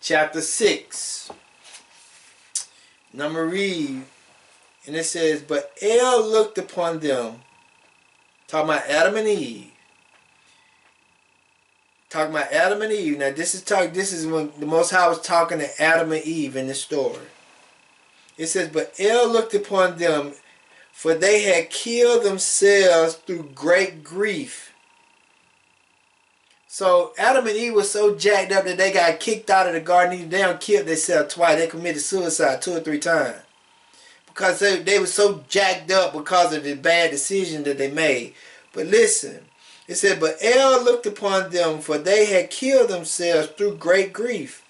chapter 6, and I'm going to read, and it says, But El looked upon them, talking about Adam and Eve. Now this is when the Most High was talking to Adam and Eve in this story. It says, But El looked upon them, for they had killed themselves through great grief. So Adam and Eve was so jacked up that they got kicked out of the garden. They done killed themselves twice. They committed suicide 2 or 3 times. Because they were so jacked up because of the bad decision that they made. But listen, it said, But El looked upon them, for they had killed themselves through great grief.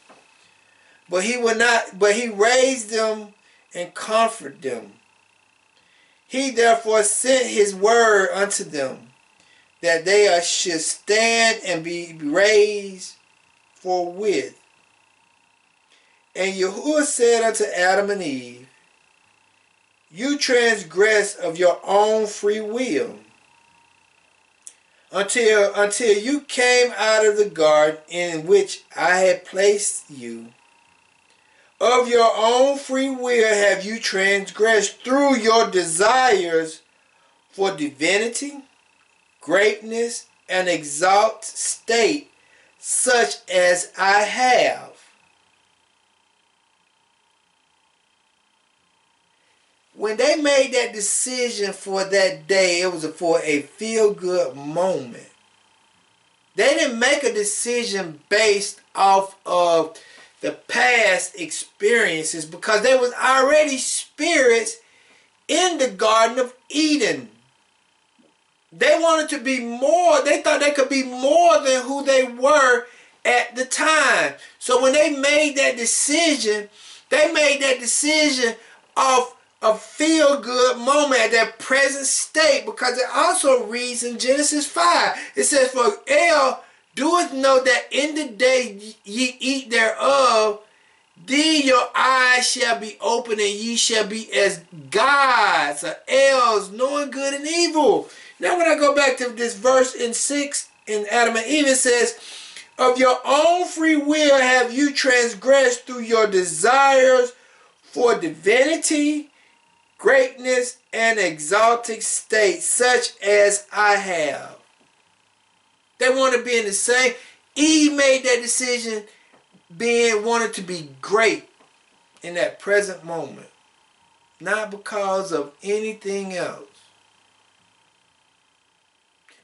But he raised them and comforted them. He therefore sent his word unto them, that they should stand and be raised forthwith. And Yahuwah said unto Adam and Eve, You transgress of your own free will, until you came out of the garden in which I had placed you. Of your own free will have you transgressed through your desires for divinity, greatness, and exalted state, such as I have. When they made that decision for that day, it was for a feel-good moment. They didn't make a decision based off of the past experiences because there was already spirits in the Garden of Eden. They wanted to be more. They thought they could be more than who they were at the time. So when they made that decision, of a feel-good moment at that present state, because it also reads in Genesis 5. It says, "For El doeth know that in the day ye eat thereof, then your eyes shall be open and ye shall be as gods," or Els, knowing good and evil. Now when I go back to this verse in 6 in Adam and Eve, it says, "Of your own free will have you transgressed through your desires for divinity, greatness, and exalted state, such as I have." They want to be in the same. Eve made that decision wanted to be great in that present moment, not because of anything else.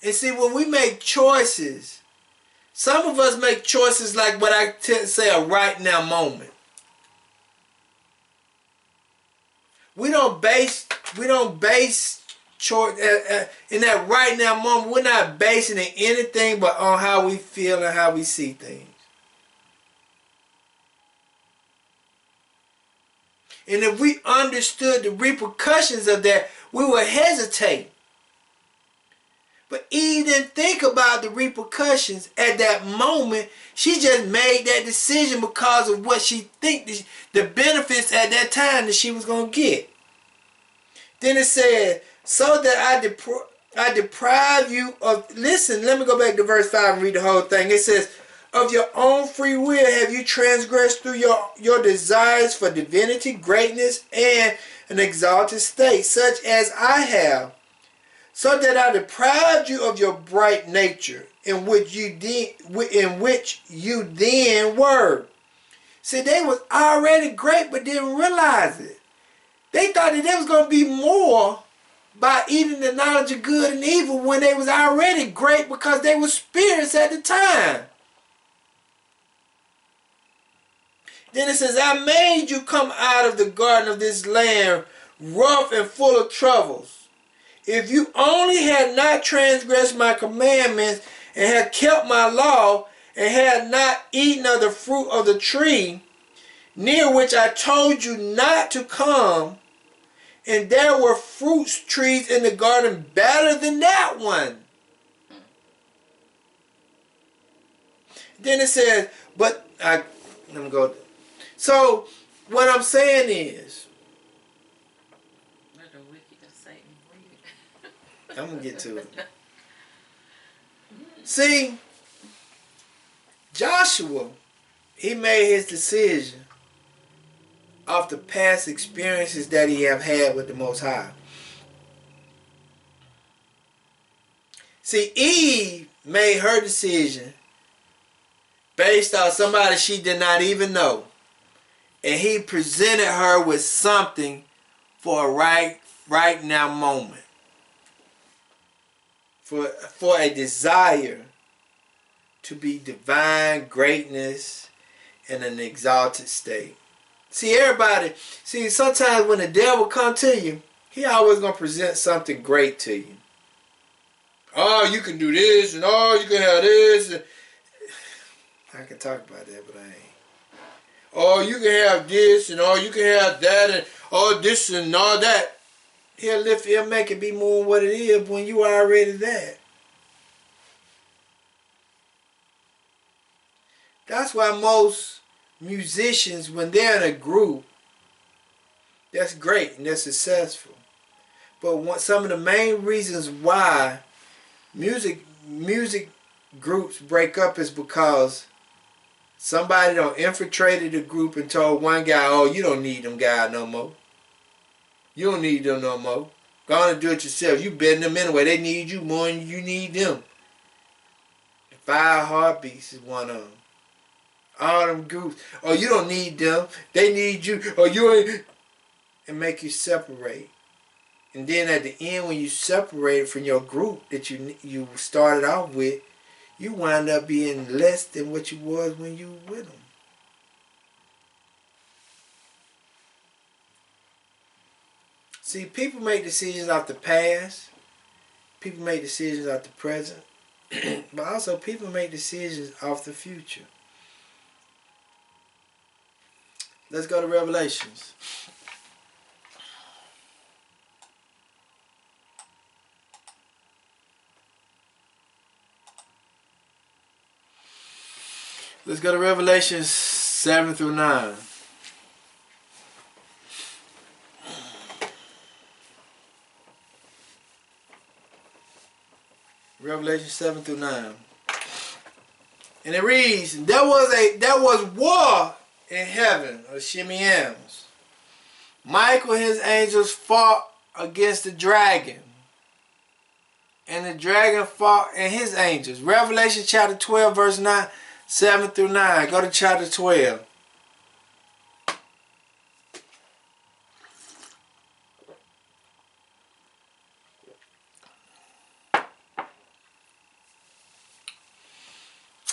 And see, when we make choices, some of us make choices like what I say a right now moment. We don't base choice in that right now moment. We're not basing it anything but on how we feel and how we see things. And if we understood the repercussions of that, we would hesitate. But Eve didn't think about the repercussions at that moment. She just made that decision because of what she thinks the benefits at that time that she was going to get. Then it said, "So that I deprive you of..." Listen, let me go back to verse 5 and read the whole thing. It says, "Of your own free will have you transgressed through your desires for divinity, greatness, and an exalted state, such as I have. So that I deprived you of your bright nature, in which you then were." See, they was already great, but didn't realize it. They thought that there was going to be more by eating the knowledge of good and evil when they was already great because they were spirits at the time. Then it says, "I made you come out of the garden of this land, rough and full of troubles. If you only had not transgressed my commandments and had kept my law and had not eaten of the fruit of the tree, near which I told you not to come, and there were fruit trees in the garden better than that one." Then it says, let me go. So what I'm saying is, I'm going to get to it. See, Joshua, he made his decision off the past experiences that he have had with the Most High. See, Eve made her decision based on somebody she did not even know. And he presented her with something for a right now moment. For a desire to be divine greatness in an exalted state. See, sometimes when the devil comes to you, he always going to present something great to you. Oh, you can do this, and oh, you can have this. I can talk about that, but I ain't. Oh, you can have this, and oh, you can have that, and oh, this and all that. He'll make it be more than what it is when you are already that. That's why most musicians, when they're in a group, that's great and they're successful. But some of the main reasons why music groups break up is because somebody done infiltrated the group and told one guy, "Oh, you don't need them guys no more. You don't need them no more. Go on and do it yourself. You better than them anyway. They need you more than you need them." The 5 Heartbeats is one of them. All them groups. "Oh, you don't need them. They need you. Oh, you ain't..." And make you separate. And then at the end, when you separate from your group that you started off with, you wind up being less than what you was when you were with them. See, people make decisions off the past. People make decisions off the present. But also people make decisions off the future. Let's go to Revelations. Let's go to Revelations 7 through 9. Revelation 7 through 9. And it reads, there was war in heaven, or Shimeams. Michael and his angels fought against the dragon. And the dragon fought and his angels. Revelation chapter 12, verse 9, 7 through 9. Go to chapter 12.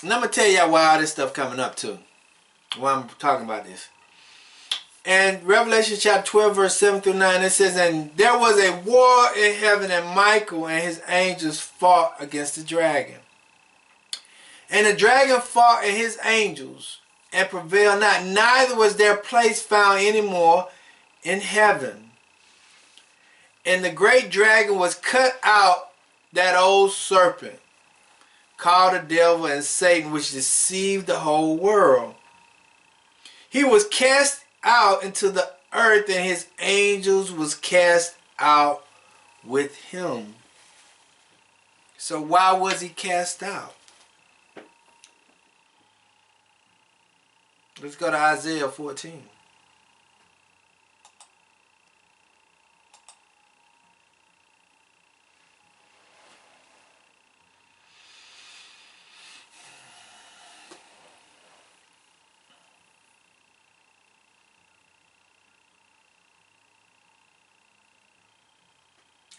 And I'm going to tell y'all why all this stuff coming up too. Why I'm talking about this. And Revelation chapter 12 verse 7 through 9 it says, and there was a war in heaven, and Michael and his angels fought against the dragon. And the dragon fought and his angels, and prevailed not, neither was their place found any more in heaven. And the great dragon was cut out, that old serpent, called the devil and Satan, which deceived the whole world. He was cast out into the earth, and his angels was cast out with him. So why was he cast out? Let's go to Isaiah 14.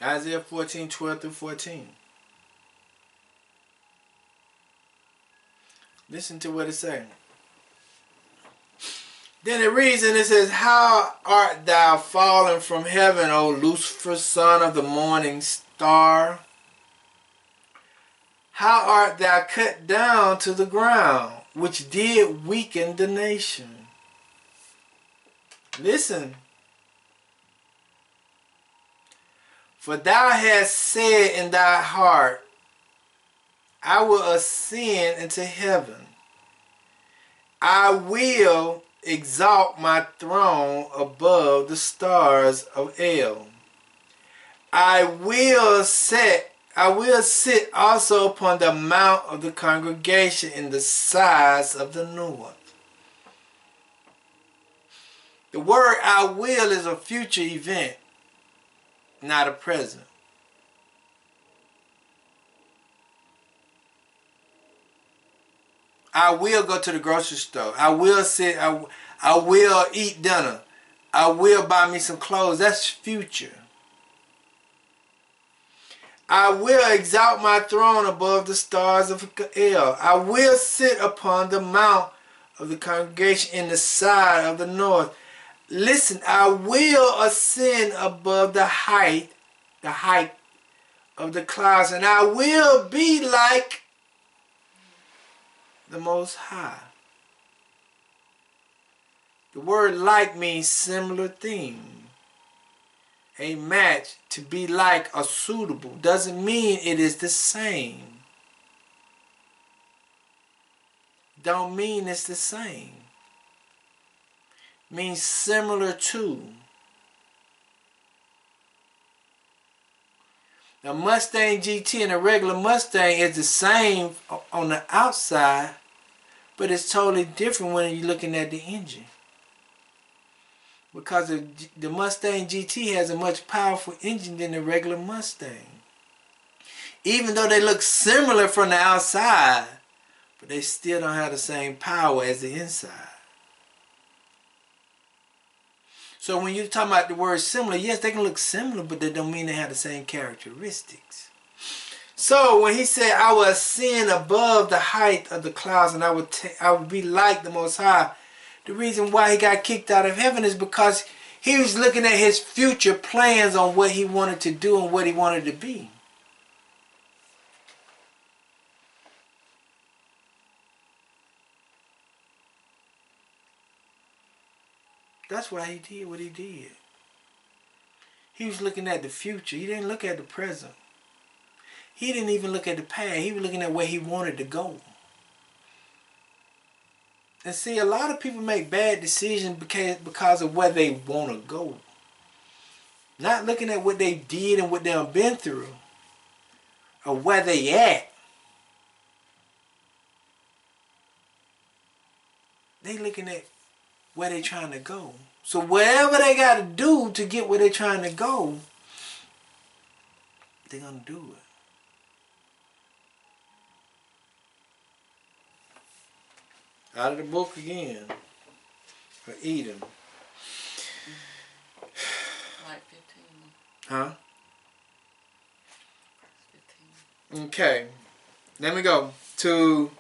Isaiah 14, 12 through 14. Listen to what it says. Then it reads, and it says, how art thou fallen from heaven, O Lucifer, son of the morning star? How art thou cut down to the ground, which did weaken the nation? Listen. For thou hast said in thy heart, I will ascend into heaven. I will exalt my throne above the stars of El. I will sit also upon the mount of the congregation in the sides of the north. The word I will is a future event, not a present. I will go to the grocery store. I will sit. I will eat dinner. I will buy me some clothes. That's future. I will exalt my throne above the stars of El. I will sit upon the mount of the congregation in the side of the north. Listen, I will ascend above the height of the clouds, and I will be like the Most High. The word like means similar thing. A match, to be like or suitable, doesn't mean it is the same. Don't mean it's the same. Means similar to. The Mustang GT and a regular Mustang is the same on the outside, but it's totally different when you're looking at the engine. Because the Mustang GT has a much powerful engine than the regular Mustang. Even though they look similar from the outside, but they still don't have the same power as the inside. So when you're talking about the word similar, yes, they can look similar, but they don't mean they have the same characteristics. So when he said, I will ascend above the height of the clouds, and I would be like the Most High, the reason why he got kicked out of heaven is because He was looking at his future plans on what he wanted to do and what he wanted to be. That's why he did what he did. He was looking at the future. He didn't look at the present. He didn't even look at the past. He was looking at where he wanted to go. And see, a lot of people make bad decisions because of where they want to go. Not looking at what they did and what they've been through. Or where they at. They looking at where they trying to go. So whatever they got to do to get where they trying to go, they're going to do it. Out of the book again. For Edom. Like 15. Huh? 15. Okay. Let me go to...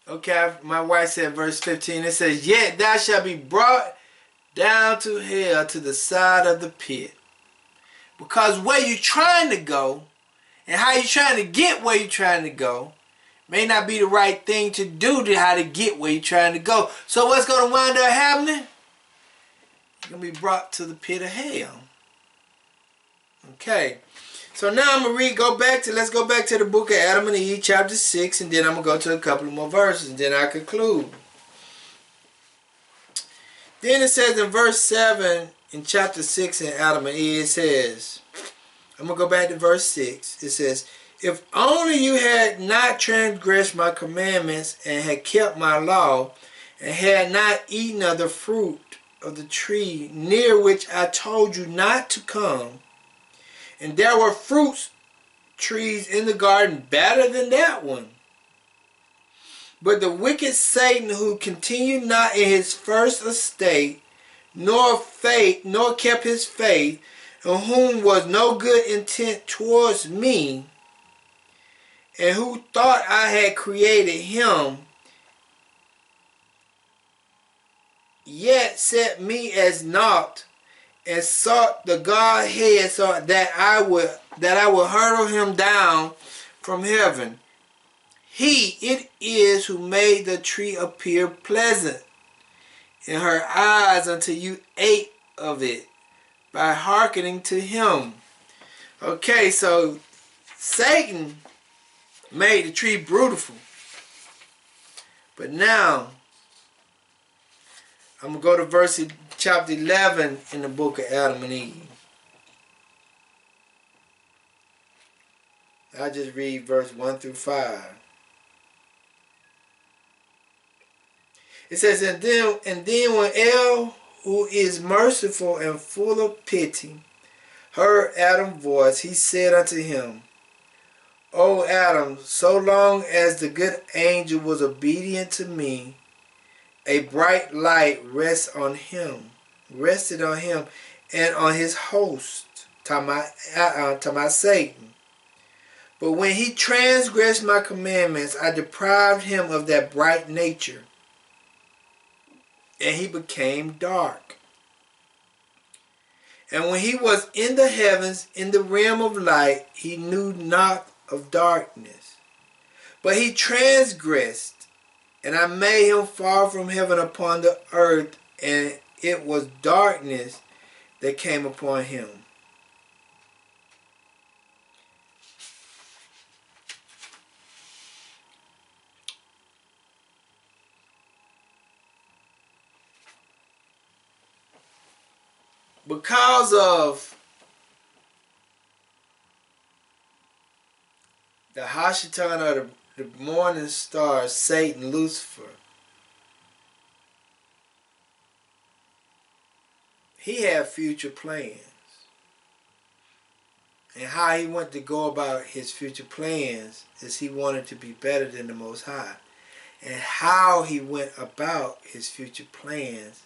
Okay, my wife said verse 15. It says, "Yet thou shalt be brought down to hell, to the side of the pit." Because where you're trying to go and how you're trying to get where you're trying to go may not be the right thing to do to how to get where you're trying to go. So what's going to wind up happening? You're going to be brought to the pit of hell. Okay. So now I'm going to let's go back to the book of Adam and Eve, chapter 6, and then I'm going to go to a couple of more verses, and then I conclude. Then it says in verse 7, in chapter 6 in Adam and Eve, it says, I'm going to go back to verse 6. It says, "If only you had not transgressed my commandments and had kept my law, and had not eaten of the fruit of the tree near which I told you not to come, and there were fruits trees in the garden better than that one. But the wicked Satan, who continued not in his first estate, nor kept his faith, in whom was no good intent towards me, and who thought I had created him, yet set me as naught, and sought the Godhead, so that I would hurl him down from heaven. He it is who made the tree appear pleasant in her eyes until you ate of it by hearkening to him." Okay, so Satan made the tree beautiful. But now, I'm going to go to verse chapter 11 in the book of Adam and Eve. I'll just read verse 1 through 5. It says, and then when El, who is merciful and full of pity, heard Adam's voice, he said unto him, O Adam, so long as the good angel was obedient to me, a bright light rested on him, and on his host, to my Satan. But when he transgressed my commandments, I deprived him of that bright nature, and he became dark. And when he was in the heavens, in the realm of light, he knew not of darkness. But he transgressed, and I made him fall from heaven upon the earth, and it was darkness that came upon him. Because of the Hashatan, or the morning star, Satan, Lucifer, he had future plans. And how he went to go about his future plans is he wanted to be better than the Most High. And how he went about his future plans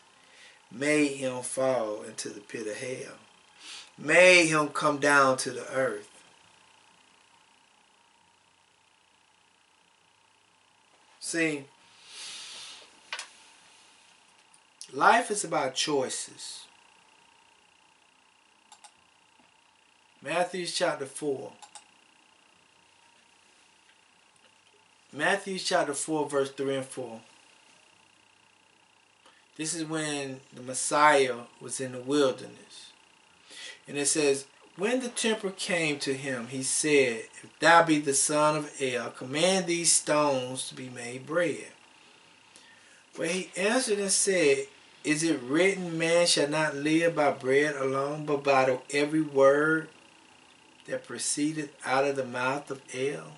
made him fall into the pit of hell. Made him come down to the earth. See, Life is about choices. Matthew chapter 4. Matthew chapter 4 verse 3 and 4. This is when the Messiah was in the wilderness. And it says, when the tempter came to him, he said, if thou be the son of El, command these stones to be made bread. But he answered and said, is it written, man shall not live by bread alone, but by every word that proceeded out of the mouth of El?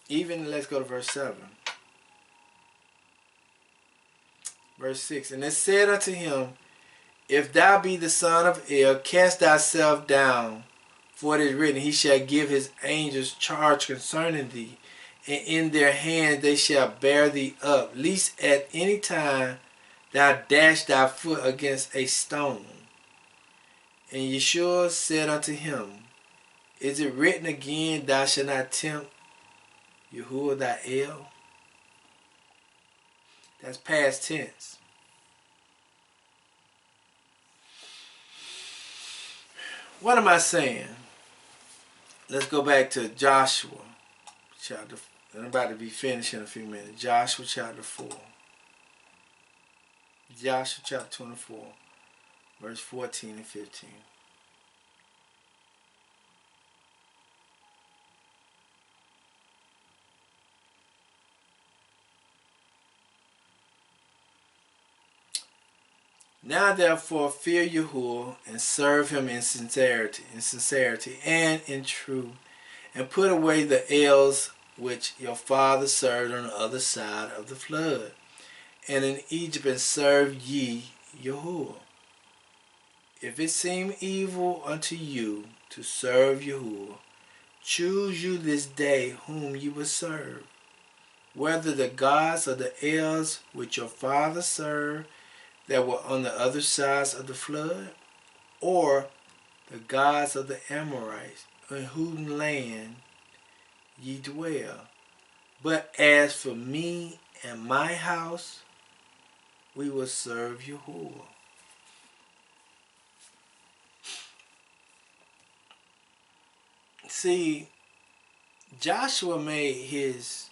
Even, let's go to verse 7. Verse 6. And it said unto him, if thou be the son of El, cast thyself down, for it is written, he shall give his angels charge concerning thee, and in their hands they shall bear thee up, lest at any time thou dash thy foot against a stone. And Yeshua said unto him, is it written again, thou shalt not tempt Yahuwah thy El? That's past tense. What am I saying? Let's go back to Joshua chapter. I'm about to be finished in a few minutes. Joshua chapter 4. Joshua chapter 24, verse 14 and 15. Now therefore fear Yahuwah and serve him in sincerity and in truth, and put away the idols which your father served on the other side of the flood, and in Egypt, and serve ye Yahuwah. If it seem evil unto you to serve Yahuwah, choose you this day whom you will serve, whether the gods of the idols which your father served that were on the other sides of the flood, or the gods of the Amorites, in whose land ye dwell. But as for me and my house, we will serve Yahuwah. See, Joshua made his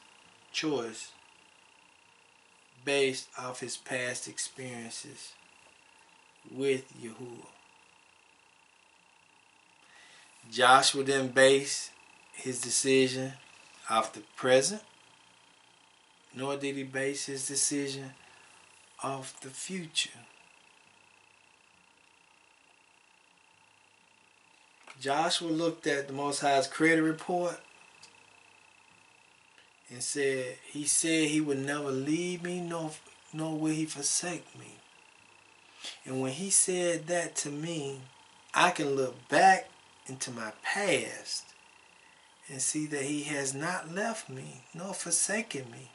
choice based off his past experiences with Yahuwah. Joshua didn't base his decision off the present, nor did he base his decision off the future. Joshua looked at the Most High's credit report and said he would never leave me, nor will he forsake me. And when he said that to me, I can look back into my past and see that he has not left me nor forsaken me.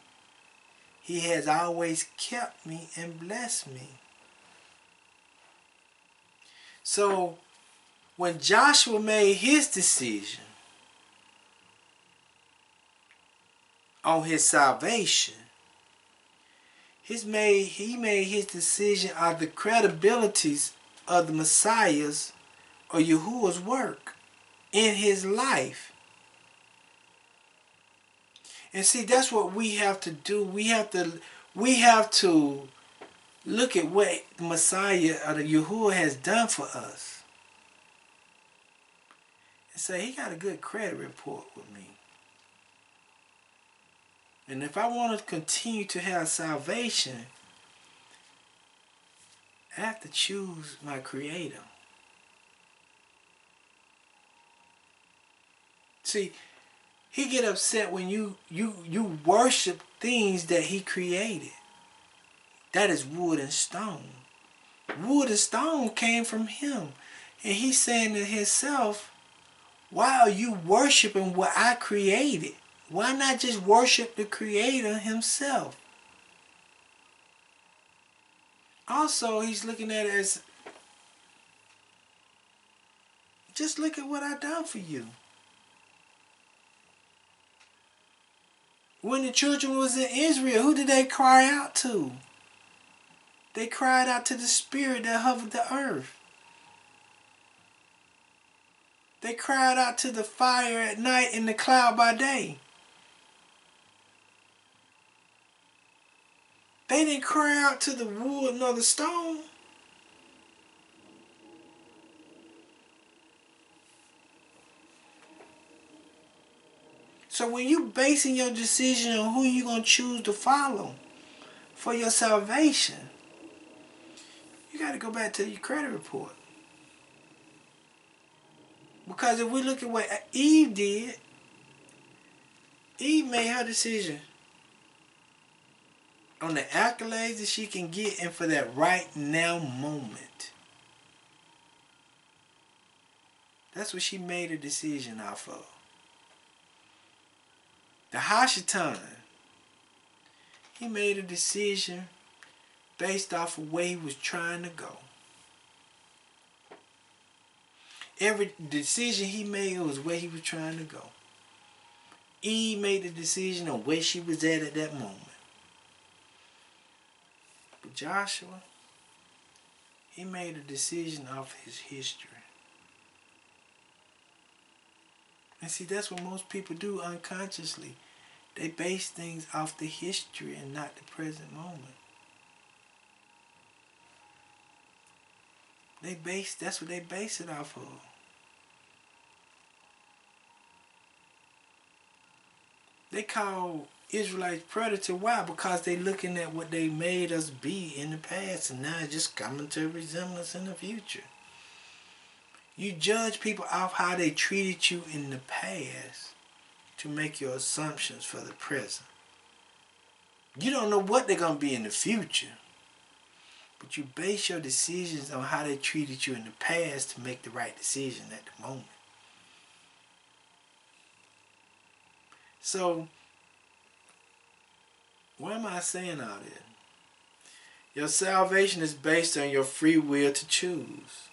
He has always kept me and blessed me. So when Joshua made his decision on his salvation, he made his decision on the credibilities of the Messiah's or Yahuwah's work in his life. And see, that's what we have to do. We have to look at what the Messiah or the Yahuwah has done for us and say, he got a good credit report with me. And if I want to continue to have salvation, I have to choose my Creator. See, he get upset when you worship things that he created. That is wood and stone. Wood and stone came from him. And he's saying to himself, why are you worshiping what I created? Why not just worship the Creator himself? Also, he's looking at it as, just look at what I've done for you. When the children was in Israel, who did they cry out to? They cried out to the spirit that hovered the earth. They cried out to the fire at night and the cloud by day. They didn't cry out to the wood nor the stone. So when you basing your decision on who you're going to choose to follow for your salvation, you got to go back to your credit report. Because if we look at what Eve did, Eve made her decision on the accolades that she can get and for that right now moment. That's what she made a decision off of. The Hashatan, he made a decision based off of where he was trying to go. Every decision he made was where he was trying to go. Eve made the decision on where she was at that moment. But Joshua, he made a decision off his history. And see, that's what most people do unconsciously. They base things off the history and not the present moment. That's what they base it off of. They call Israelites predator. Why? Because they looking at what they made us be in the past and now it's just coming to a resemblance in the future. You judge people off how they treated you in the past to make your assumptions for the present. You don't know what they're going to be in the future. But you base your decisions on how they treated you in the past to make the right decision at the moment. So, why am I saying all this? Your salvation is based on your free will to choose.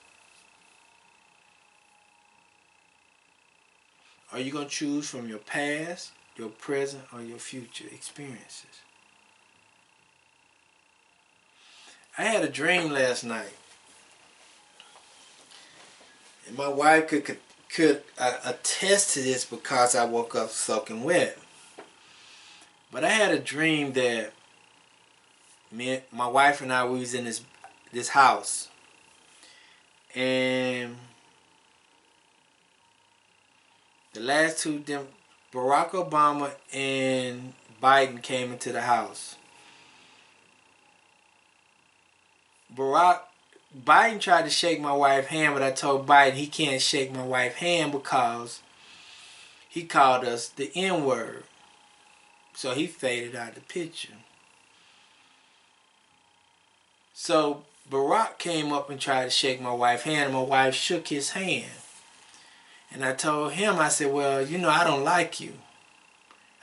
Are you going to choose from your past, your present, or your future experiences? I had a dream last night. And my wife could attest to this because I woke up soaking wet. But I had a dream that my wife and I, we was in this house. And the last two, Barack Obama and Biden came into the house. Biden tried to shake my wife's hand, but I told Biden he can't shake my wife's hand because he called us the N-word. So he faded out of the picture. So Barack came up and tried to shake my wife's hand, and my wife shook his hand. And I told him, I said, well, you know, I don't like you.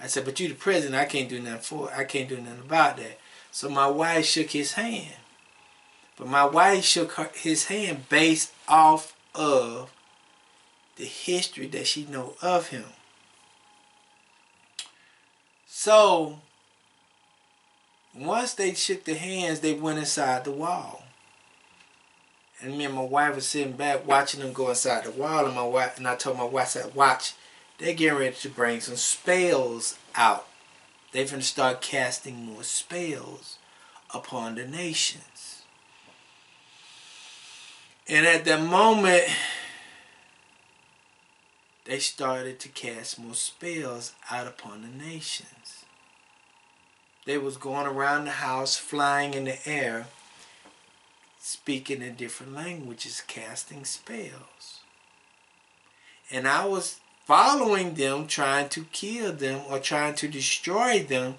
I said, but you the president, I can't do nothing about that. So my wife shook his hand. But my wife shook his hand based off of the history that she know of him. So, once they shook the hands, they went inside the wall. And me and my wife was sitting back watching them go inside the wall. And I told my wife, I said, watch, they're getting ready to bring some spells out. They're going to start casting more spells upon the nations. And at that moment, they started to cast more spells out upon the nations. They was going around the house, flying in the air, speaking in different languages, casting spells. And I was following them, trying to kill them or trying to destroy them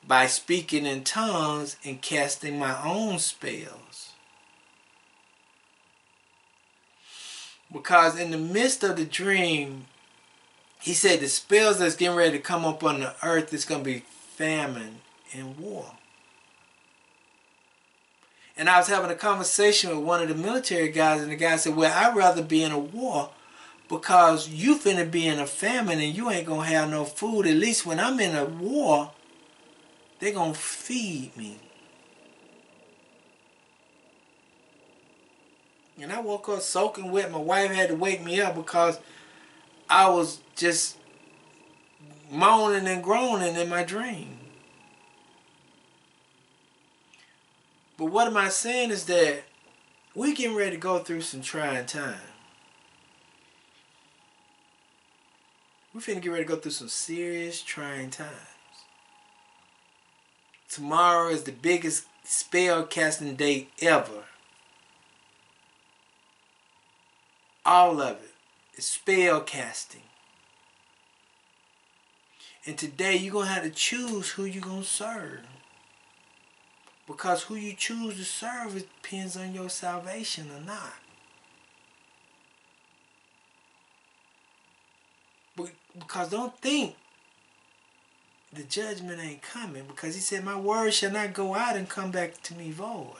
by speaking in tongues and casting my own spells. Because in the midst of the dream, he said the spells that's getting ready to come up on the earth is going to be famine and war. And I was having a conversation with one of the military guys, and the guy said, well, I'd rather be in a war Because you finna be in a famine and you ain't gonna have no food. At least when I'm in a war, they gonna feed me. And I woke up soaking wet. My wife had to wake me up because I was just moaning and groaning in my dream. But what am I saying is that we getting ready to go through some trying time. We finna get ready to go through some serious trying times. Tomorrow is the biggest spell casting day ever. All of it is spell casting. And today you're going to have to choose who you're going to serve. Because who you choose to serve, it depends on your salvation or not. Because don't think the judgment ain't coming. Because he said, my word shall not go out and come back to me void.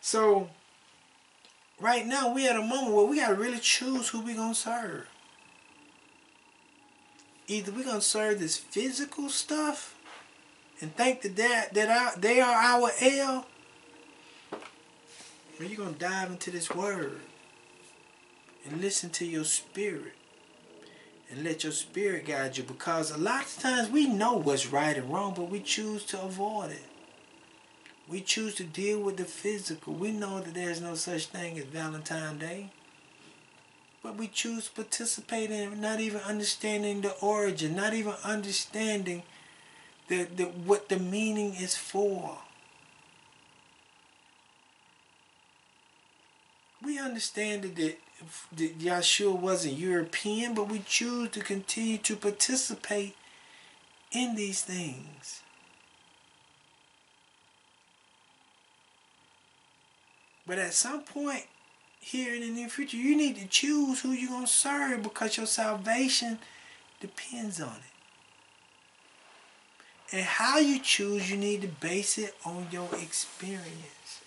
So, right now we at a moment where we got to really choose who we going to serve. Either we're going to serve this physical stuff and think that they are our L, or you're going to dive into this word and listen to your spirit and let your spirit guide you. Because a lot of times we know what's right and wrong, but we choose to avoid it. We choose to deal with the physical. We know that there's no such thing as Valentine's Day. But we choose to participate in it, not even understanding the origin, not even understanding what the meaning is for. We understand that Yahshua wasn't European, but we choose to continue to participate in these things. But at some point, here in the near future, you need to choose who you're going to serve because your salvation depends on it. And how you choose, you need to base it on your experience.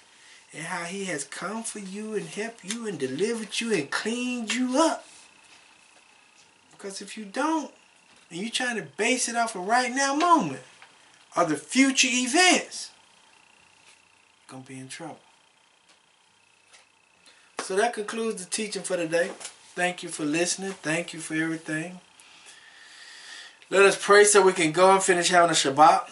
And how he has come for you and helped you and delivered you and cleaned you up. Because if you don't, and you're trying to base it off a right now moment or the future events, you're going to be in trouble. So that concludes the teaching for today. Thank you for listening. Thank you for everything. Let us pray so we can go and finish having a Shabbat.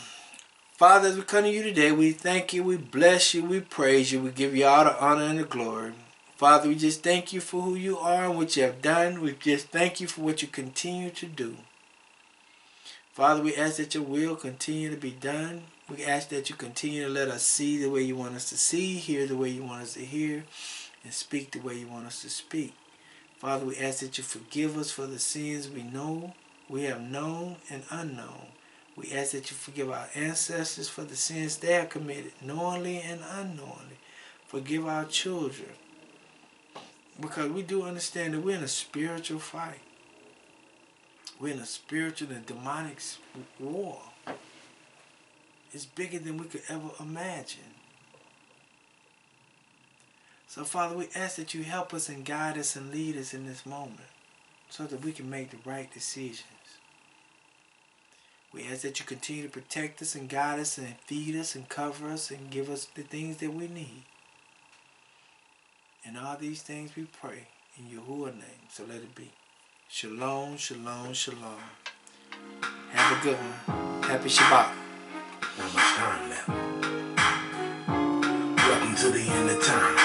Father, as we come to you today, we thank you, we bless you, we praise you, we give you all the honor and the glory. Father, we just thank you for who you are and what you have done. We just thank you for what you continue to do. Father, we ask that your will continue to be done. We ask that you continue to let us see the way you want us to see, hear the way you want us to hear, and speak the way you want us to speak. Father, we ask that you forgive us for the sins we have known and unknown. We ask that you forgive our ancestors for the sins they have committed, knowingly and unknowingly. Forgive our children. Because we do understand that we're in a spiritual fight. We're in a spiritual and demonic war. It's bigger than we could ever imagine. So, Father, we ask that you help us and guide us and lead us in this moment so that we can make the right decisions. We ask that you continue to protect us and guide us and feed us and cover us and give us the things that we need. And all these things we pray in Yahuwah's name. So let it be. Shalom, shalom, shalom. Have a good one. Happy Shabbat. Not much time left. Welcome to the end of time,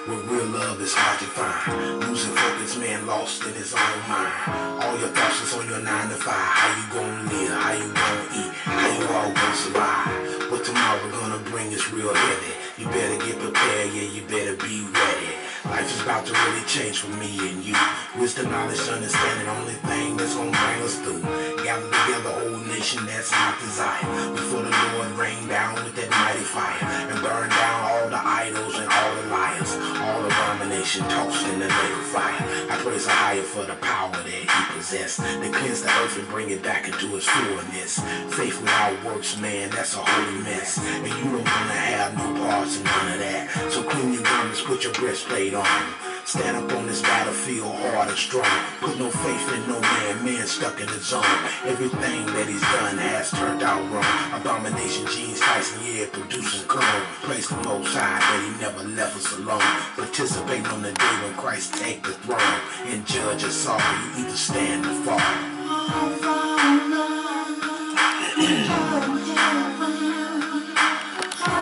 where real love is hard to find. Losing focus, man lost in his own mind. All your thoughts is on your 9 to 5. How you gonna live? How you gonna eat? How you all gonna survive? What tomorrow gonna bring is real heavy. You better get prepared, yeah, you better be ready. Life is about to really change for me and you. Wisdom, knowledge, understanding, only thing that's gonna bring us through. Gather together, old nation, that's my desire. Before the Lord rain down with that mighty fire and burn down all the idols and all the liars, all abomination tossed in the lake of fire. I praise the higher for the power that he possessed, to cleanse the earth and bring it back into its fullness. Faith without works, man, that's a holy mess. And you don't wanna have no parts in none of that. So clean your garments, put put your breastplate on. Stand up on this battlefield hard and strong. Put no faith in no man stuck in his zone. Everything that he's done has turned out wrong. Abomination, genes, Tyson, yeah, producing clone. Praise the Most High that he never left us alone. Participate on the day when Christ take the throne. And judge us all, you either stand or fall.